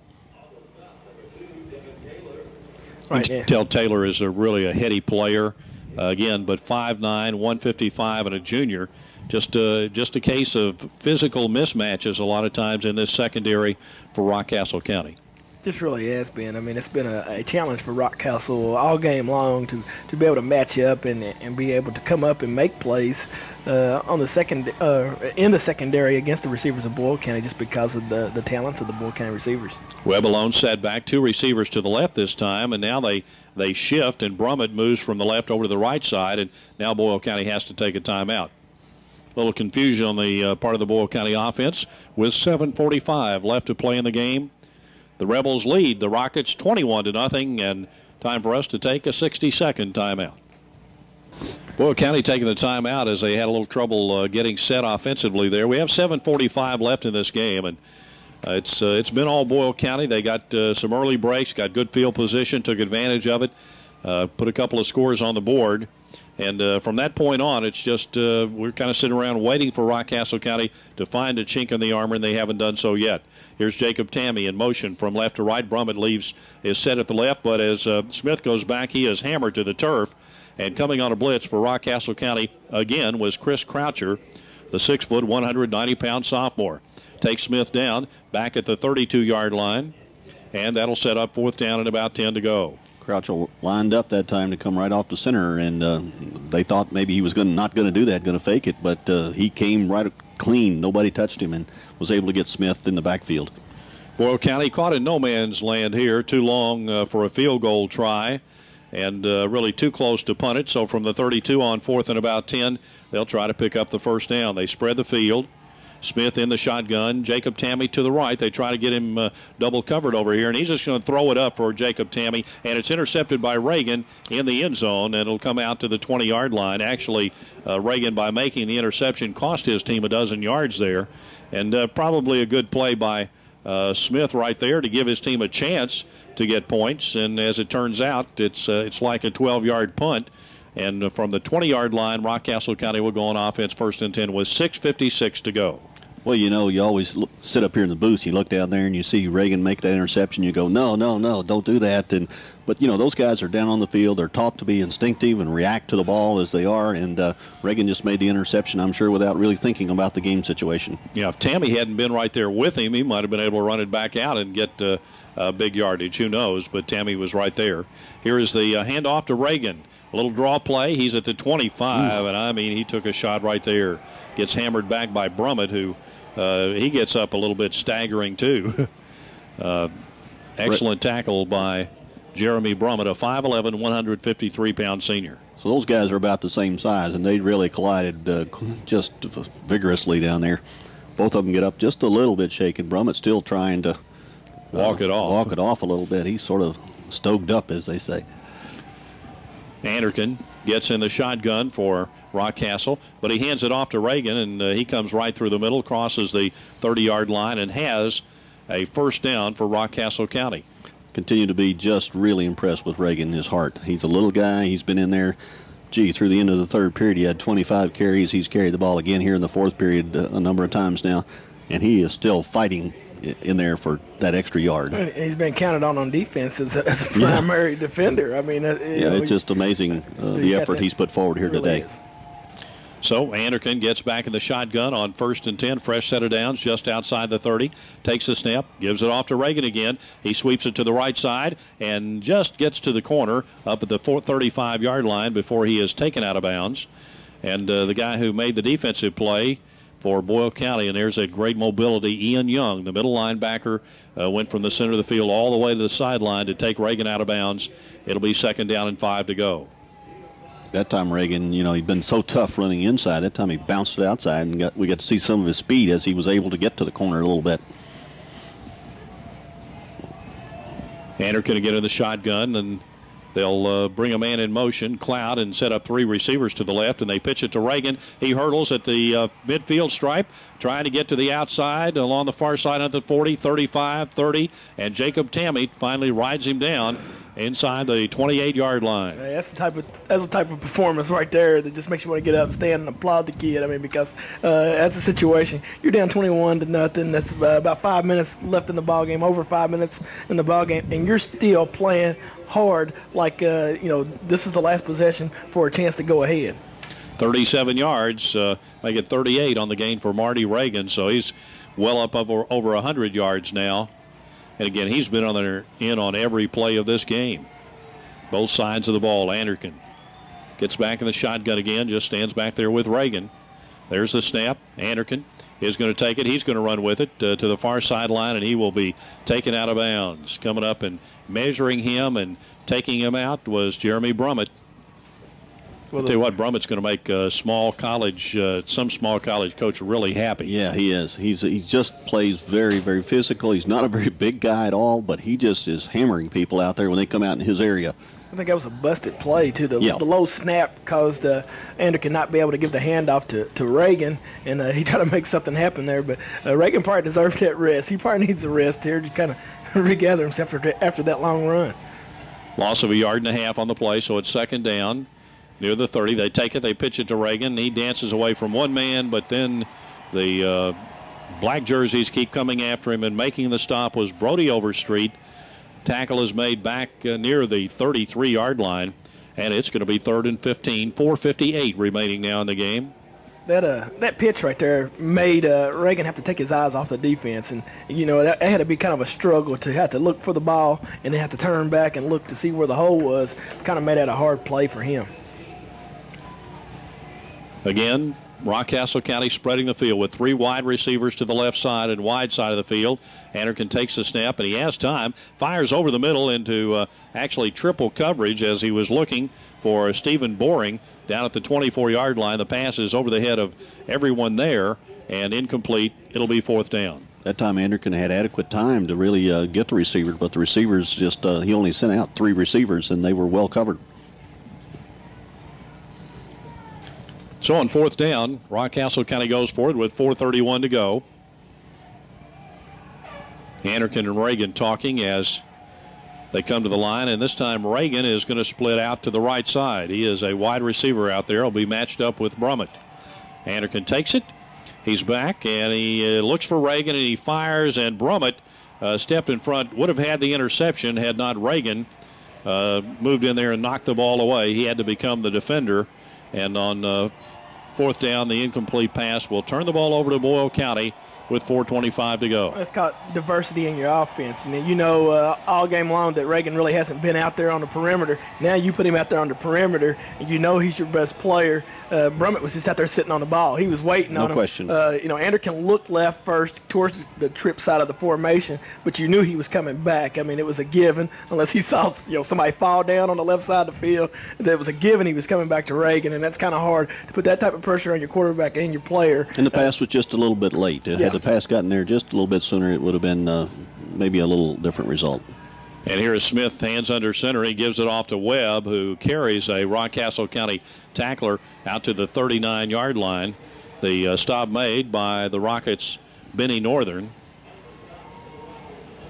D: Right, yeah.
A: Tell Taylor is really a heady player, again, but 5'9", 155, and a junior. Just a case of physical mismatches a lot of times in this secondary for Rockcastle County.
D: This really has been. I mean, it's been a challenge for Rockcastle all game long to be able to match up and be able to come up and make plays on the in the secondary against the receivers of Boyle County, just because of the talents of the Boyle County receivers.
A: Webb alone set back, 2 receivers to the left this time, and now they shift, and Brummett moves from the left over to the right side, and now Boyle County has to take a timeout. A little confusion on the part of the Boyle County offense with 7:45 left to play in the game. The Rebels lead the Rockets 21-0, and time for us to take a 60-second timeout. Boyle County taking the timeout as they had a little trouble getting set offensively there. We have 7:45 left in this game, and it's been all Boyle County. They got some early breaks, got good field position, took advantage of it, put a couple of scores on the board. And from that point on, it's just we're kind of sitting around waiting for Rockcastle County to find a chink in the armor, and they haven't done so yet. Here's Jacob Tammy in motion from left to right. Brummett is set at the left, but as Smith goes back, he is hammered to the turf. And coming on a blitz for Rockcastle County again was Chris Croucher, the 6 foot, 190-pound sophomore. Takes Smith down back at the 32-yard line, and that'll set up 4th down and about 10 to go.
B: Crouch lined up that time to come right off the center, and they thought maybe he was not going to do that, going to fake it, but he came right clean. Nobody touched him and was able to get Smith in the backfield.
A: Boyle County caught in no man's land here, too long for a field goal try, and really too close to punt it. So from the 32 on 4th and about 10, they'll try to pick up the first down. They spread the field. Smith in the shotgun. Jacob Tammy to the right. They try to get him double covered over here, and he's just going to throw it up for Jacob Tammy, and it's intercepted by Reagan in the end zone, and it'll come out to the 20-yard line. Actually, Reagan, by making the interception, cost his team a dozen yards there, and probably a good play by Smith right there to give his team a chance to get points. And as it turns out, it's like a 12-yard punt. And from the 20-yard line, Rockcastle County will go on offense 1st and 10 with 6:56 to go.
B: Well, you know, you always sit up here in the booth, you look down there and you see Reagan make that interception, you go, no, don't do that. But, you know, those guys are down on the field. They're taught to be instinctive and react to the ball as they are, and Reagan just made the interception, I'm sure, without really thinking about the game situation.
A: Yeah, if Tammy hadn't been right there with him, he might have been able to run it back out and get a big yardage. Who knows? But Tammy was right there. Here is the handoff to Reagan. A little draw play. He's at the 25, and I mean, he took a shot right there. Gets hammered back by Brummett, who he gets up a little bit staggering, too. Excellent tackle by Jeremy Brummett, a 5'11", 153-pound senior.
B: So those guys are about the same size, and they really collided just vigorously down there. Both of them get up just a little bit shaken. Brummett's still trying to
A: walk it
B: off a little bit. He's sort of stoked up, as they say.
A: Anderkin gets in the shotgun for Rockcastle, but he hands it off to Reagan, and he comes right through the middle, crosses the 30-yard line, and has a first down for Rockcastle County.
B: Continue to be just really impressed with Reagan in his heart. He's a little guy. He's been in there, through the end of the third period. He had 25 carries. He's carried the ball again here in the fourth period a number of times now, and he is still fighting in there for that extra yard.
D: He's been counted on defense as a primary defender. I mean,
B: it's just amazing the effort he's put forward here today.
D: Is.
A: So Anderkin gets back in the shotgun on 1st and 10, fresh set of downs just outside the 30. Takes the snap, gives it off to Reagan again. He sweeps it to the right side and just gets to the corner up at the 35-yard line before he is taken out of bounds. And the guy who made the defensive play for Boyle County, and there's a great mobility, Ian Young, the middle linebacker, went from the center of the field all the way to the sideline to take Reagan out of bounds. It'll be 2nd down and 5 to go.
B: That time Reagan, he'd been so tough running inside. That time he bounced it outside, and we got to see some of his speed as he was able to get to the corner a little bit.
A: Anderkin to get in the shotgun, and they'll bring a man in motion, Cloud, and set up 3 receivers to the left, and they pitch it to Reagan. He hurdles at the midfield stripe, trying to get to the outside along the far side at the 40, 35, 30, and Jacob Tammy finally rides him down inside the 28-yard line.
D: That's the type of performance right there that just makes you want to get up, stand, and applaud the kid. I mean, because that's a situation. You're down 21-0. That's about 5 minutes left in the ball game, over 5 minutes in the ball game, and you're still playing hard like this is the last possession for a chance to go ahead.
A: 37 yards, make it 38 on the gain for Marty Reagan, so he's well up over 100 yards now. And again, he's been in on every play of this game. Both sides of the ball. Anderkin gets back in the shotgun again, just stands back there with Reagan. There's the snap. Anderkin is going to take it. He's going to run with it to the far sideline, and he will be taken out of bounds. Coming up and measuring him and taking him out was Jeremy Brummett. I'll tell you what, Brummett's going to make some small college coach really happy.
B: Yeah, he is. He just plays very, very physical. He's not a very big guy at all, but he just is hammering people out there when they come out in his area.
D: I think that was a busted play, too. The low snap caused Anderkin not be able to give the handoff to Reagan, and he tried to make something happen there. But Reagan probably deserved that rest. He probably needs a rest here to kind of regather himself after that long run.
A: Loss of 1.5 yards on the play, so it's 2nd down. Near the 30, they take it, they pitch it to Reagan. He dances away from one man, but then the black jerseys keep coming after him, and making the stop was Brody Overstreet. Tackle is made back near the 33-yard line, and it's going to be 3rd and 15, 4:58 remaining now in the game.
D: That pitch right there made Reagan have to take his eyes off the defense, and that had to be kind of a struggle to have to look for the ball and then have to turn back and look to see where the hole was. Kind of made that a hard play for him.
A: Again, Rockcastle County spreading the field with 3 wide receivers to the left side and wide side of the field. Anderkin takes the snap, and he has time. Fires over the middle into actually triple coverage as he was looking for Stephen Boring down at the 24-yard line. The pass is over the head of everyone there and incomplete. It'll be 4th down.
B: That time Anderkin had adequate time to really get the receiver, but the receivers he only sent out 3 receivers, and they were well covered.
A: So on 4th down, Rockcastle County goes for it with 4:31 to go. Anderkin and Reagan talking as they come to the line, and this time Reagan is going to split out to the right side. He is a wide receiver out there. He'll be matched up with Brummett. Anderkin takes it. He's back, and he looks for Reagan, and he fires, and Brummett stepped in front, would have had the interception had not Reagan moved in there and knocked the ball away. He had to become the defender, and on fourth down, the incomplete pass will turn the ball over to Boyle County with 4:25 to go.
D: It's called diversity in your offense. And you know all game long that Reagan really hasn't been out there on the perimeter. Now you put him out there on the perimeter, and you know he's your best player. Brummett was just out there sitting on the ball. He was waiting on him.
B: No question.
D: Anderkin looked left first towards the trip side of the formation, but you knew he was coming back. I mean, it was a given unless he saw somebody fall down on the left side of the field. It was a given he was coming back to Reagan, and that's kind of hard to put that type of pressure on your quarterback and your player.
B: And the pass was just a little bit late. Had the pass gotten there just a little bit sooner, it would have been maybe a little different result.
A: And here is Smith, hands under center. He gives it off to Webb, who carries a Rockcastle County tackler out to the 39-yard line. The stop made by the Rockets' Benny Northern.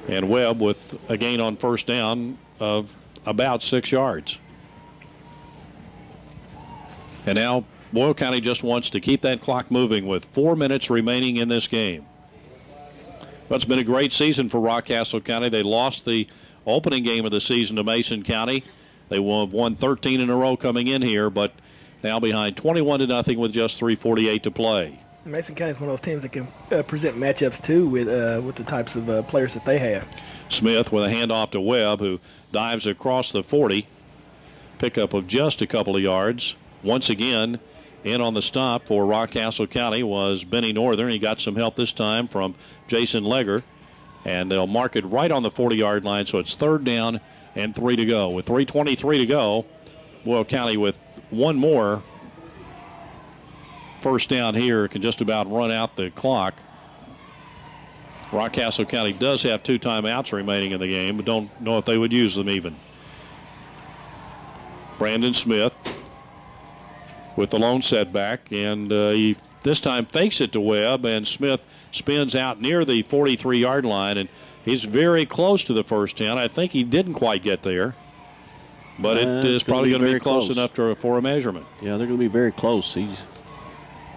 A: And Webb with a gain on first down of about 6 yards. And now Boyle County just wants to keep that clock moving with 4 minutes remaining in this game. Well, it's been a great season for Rockcastle County. They lost the opening game of the season to Mason County. They won 13 in a row coming in here, but now behind 21-0 with just 3:48 to play.
D: Mason County is one of those teams that can present matchups too with the types of players that they have.
A: Smith with a handoff to Webb, who dives across the 40. Pickup of just a couple of yards. Once again, in on the stop for Rockcastle County was Benny Northern. He got some help this time from Jason Legger. And they'll mark it right on the 40-yard line, so it's third down and 3 to go. With 3:23 to go, Boyle County with one more first down here can just about run out the clock. Rockcastle County does have 2 timeouts remaining in the game, but don't know if they would use them even. Brandon Smith with the lone setback, and he this time fakes it to Webb, and Smith spins out near the 43-yard line, and he's very close to the first 10. I think he didn't quite get there, but it is probably going to be close enough for a measurement.
B: Yeah, they're going to be very close.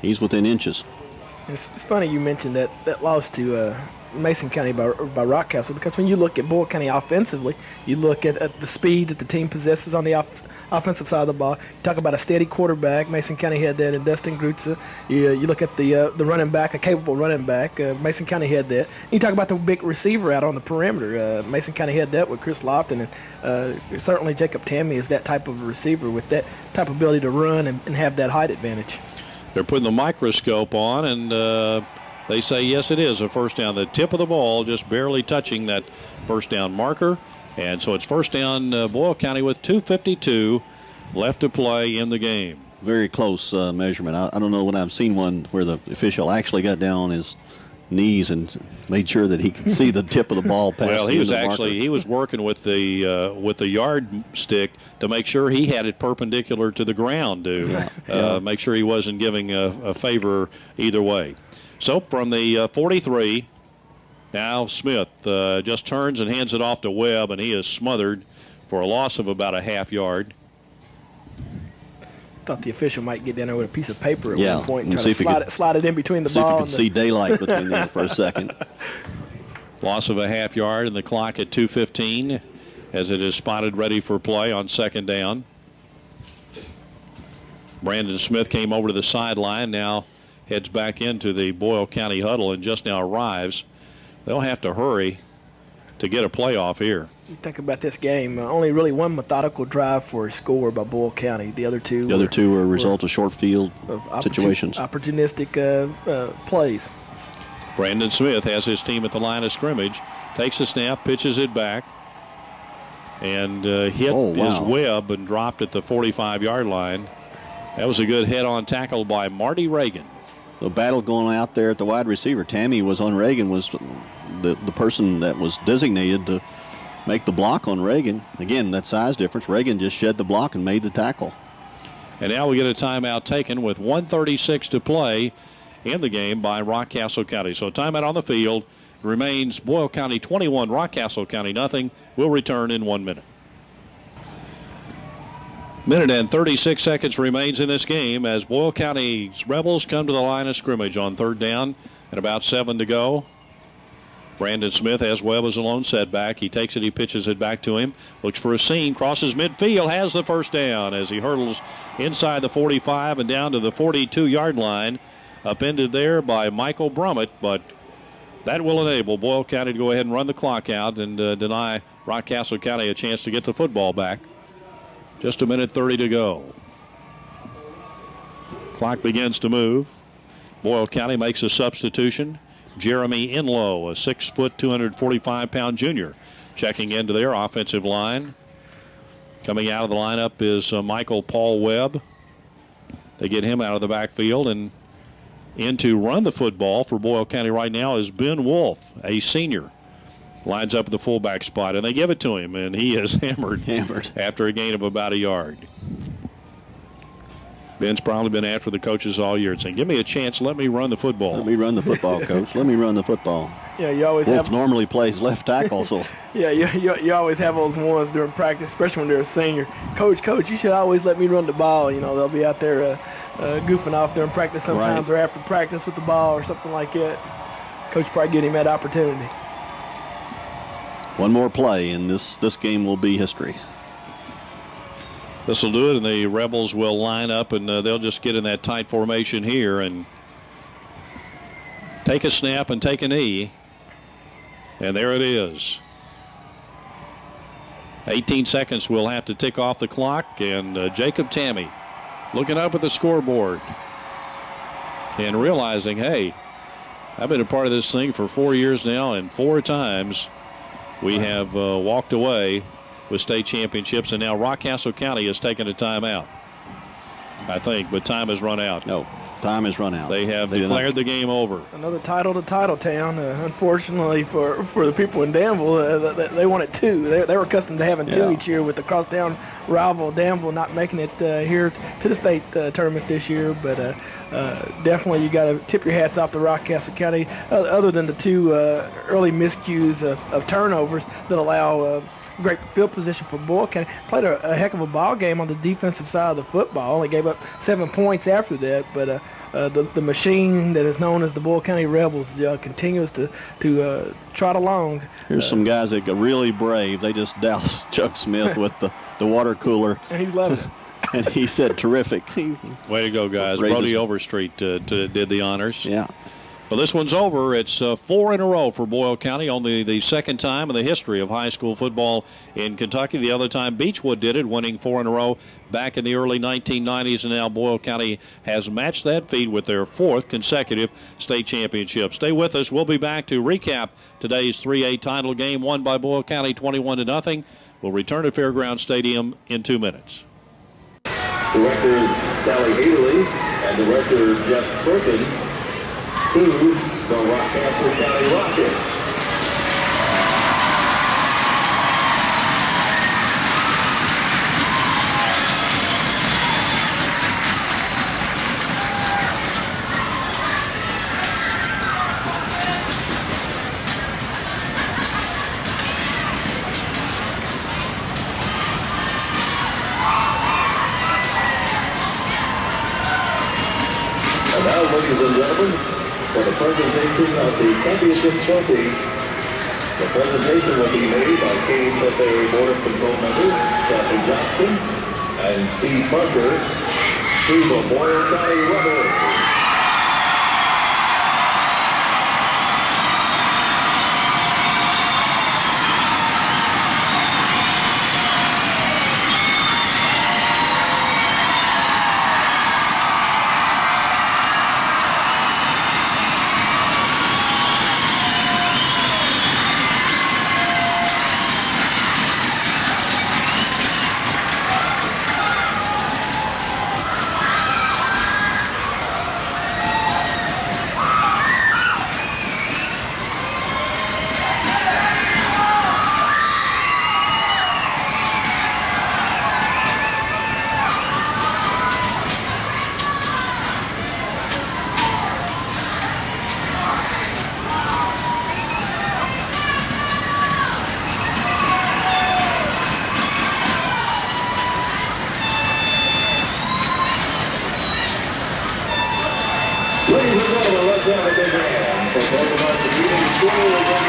B: He's within inches.
D: It's funny you mentioned that loss to Mason County by Rockcastle, because when you look at Boyle County offensively, you look at the speed that the team possesses on the offensive side of the ball. You talk about a steady quarterback. Mason County had that in Dustin Grutza. You look at the running back, a capable running back. Mason County had that. You talk about the big receiver out on the perimeter. Mason County had that with Chris Lofton. And certainly Jacob Tammy is that type of a receiver with that type of ability to run and have that height advantage.
A: They're putting the microscope on, and they say, yes, it is a first down. The tip of the ball just barely touching that first down marker. And so it's first down Boyle County with 2:52 left to play in the game.
B: Very close measurement. I don't know when I've seen one where the official actually got down on his knees and made sure that he could see the tip of the ball past.
A: Well, he was working with the yardstick to make sure he had it perpendicular to the ground to make sure he wasn't giving a favor either way. So from the 43. Now Smith just turns and hands it off to Webb, and he is smothered for a loss of about a half yard.
D: Thought the official might get down there with a piece of paper at one point and
B: try
D: to slide it in between the ball.
B: See if you could see daylight between them for a second.
A: Loss of a half yard, and the clock at 2:15 as it is spotted ready for play on second down. Brandon Smith came over to the sideline, now heads back into the Boyle County huddle and just now arrives. They'll have to hurry to get a playoff here.
D: You think about this game, only really one methodical drive for a score by Boyle County. The other two
B: were a result of short field situations.
D: Opportunistic plays.
A: Brandon Smith has his team at the line of scrimmage, takes a snap, pitches it back, and hit his Webb and dropped at the 45-yard line. That was a good head-on tackle by Marty Reagan.
B: The battle going out there at the wide receiver. Tammy was on Reagan, was the person that was designated to make the block on Reagan. Again, that size difference. Reagan just shed the block and made the tackle.
A: And now we get a timeout taken with 1:36 to play in the game by Rockcastle County. So timeout on the field remains Boyle County 21, Rockcastle County nothing. We'll return in 1 minute. Minute and 36 seconds remains in this game as Boyle County's Rebels come to the line of scrimmage on third down and about 7 to go. Brandon Smith has Webb as a lone setback. He takes it, he pitches it back to him, looks for a seam, crosses midfield, has the first down as he hurdles inside the 45 and down to the 42-yard line. Upended there by Michael Brummett, but that will enable Boyle County to go ahead and run the clock out and deny Rockcastle County a chance to get the football back. Just a minute 30 to go. Clock begins to move. Boyle County makes a substitution. Jeremy Inlow, a 6-foot, 245-pound junior, checking into their offensive line. Coming out of the lineup is Michael Paul Webb. They get him out of the backfield, and in to run the football for Boyle County right now is Ben Wolf, a senior. Lines up at the fullback spot, and they give it to him, and he is hammered after a gain of about a yard. Ben's probably been after the coaches all year and saying, give me a chance, let me run the football.
B: Let me run the football, Coach. Let me run the football.
D: Yeah, you always
B: Wolf
D: have.
B: normally plays left tackle, so.
D: Yeah, you always have those ones during practice, especially when they're a senior. Coach, you should always let me run the ball. You know, they'll be out there goofing off during practice sometimes,
B: right,
D: or after practice with the ball or something like that. Coach probably get him that opportunity.
B: One more play, and this game will be history.
A: This will do it, and the Rebels will line up, and they'll just get in that tight formation here and take a snap and take a knee. And there it is. 18 seconds will have to tick off the clock, and Jacob Tammy looking up at the scoreboard and realizing, hey, I've been a part of this thing for 4 years now, and 4 times we have walked away with state championships, and now Rockcastle County has taken a timeout, I think, but time has run out.
B: No, time has run out.
A: They have declared the game over.
D: Another title to Title Town. Unfortunately for the people in Danville, they wanted 2. They were accustomed to having 2 each year, with the crosstown rival Danville not making it here to the state tournament this year. But definitely you got to tip your hats off to Rockcastle County, other than the 2 early miscues of turnovers that allow great field position for Boyle County. Played a heck of a ball game on the defensive side of the football. Only gave up 7 points after that, but the machine that is known as the Boyle County Rebels continues to trot along.
B: Here's some guys that got really brave. They just doused Chuck Smith with the water cooler.
D: And he's loving it.
B: And he said terrific.
A: Way to go, guys. Brody Overstreet did the honors.
B: Yeah.
A: Well, this one's over. It's 4 in a row for Boyle County, only the second time in the history of high school football in Kentucky. The other time Beechwood did it, winning 4 in a row back in the early 1990s, and now Boyle County has matched that feat with their 4th consecutive state championship. Stay with us. We'll be back to recap today's 3A title game won by Boyle County 21-0. We'll return to Fairgrounds Stadium in 2 minutes.
C: Director Sally Haley and Director Jeff Perkins to the Rockcastle County Rockets. And now, ladies and gentlemen, for the presentation of the championship trophy, the presentation will be made by KHSAA Board of Control members Kathy Johnson and Steve Parker to the Boyle County Rebels.
G: Boyle again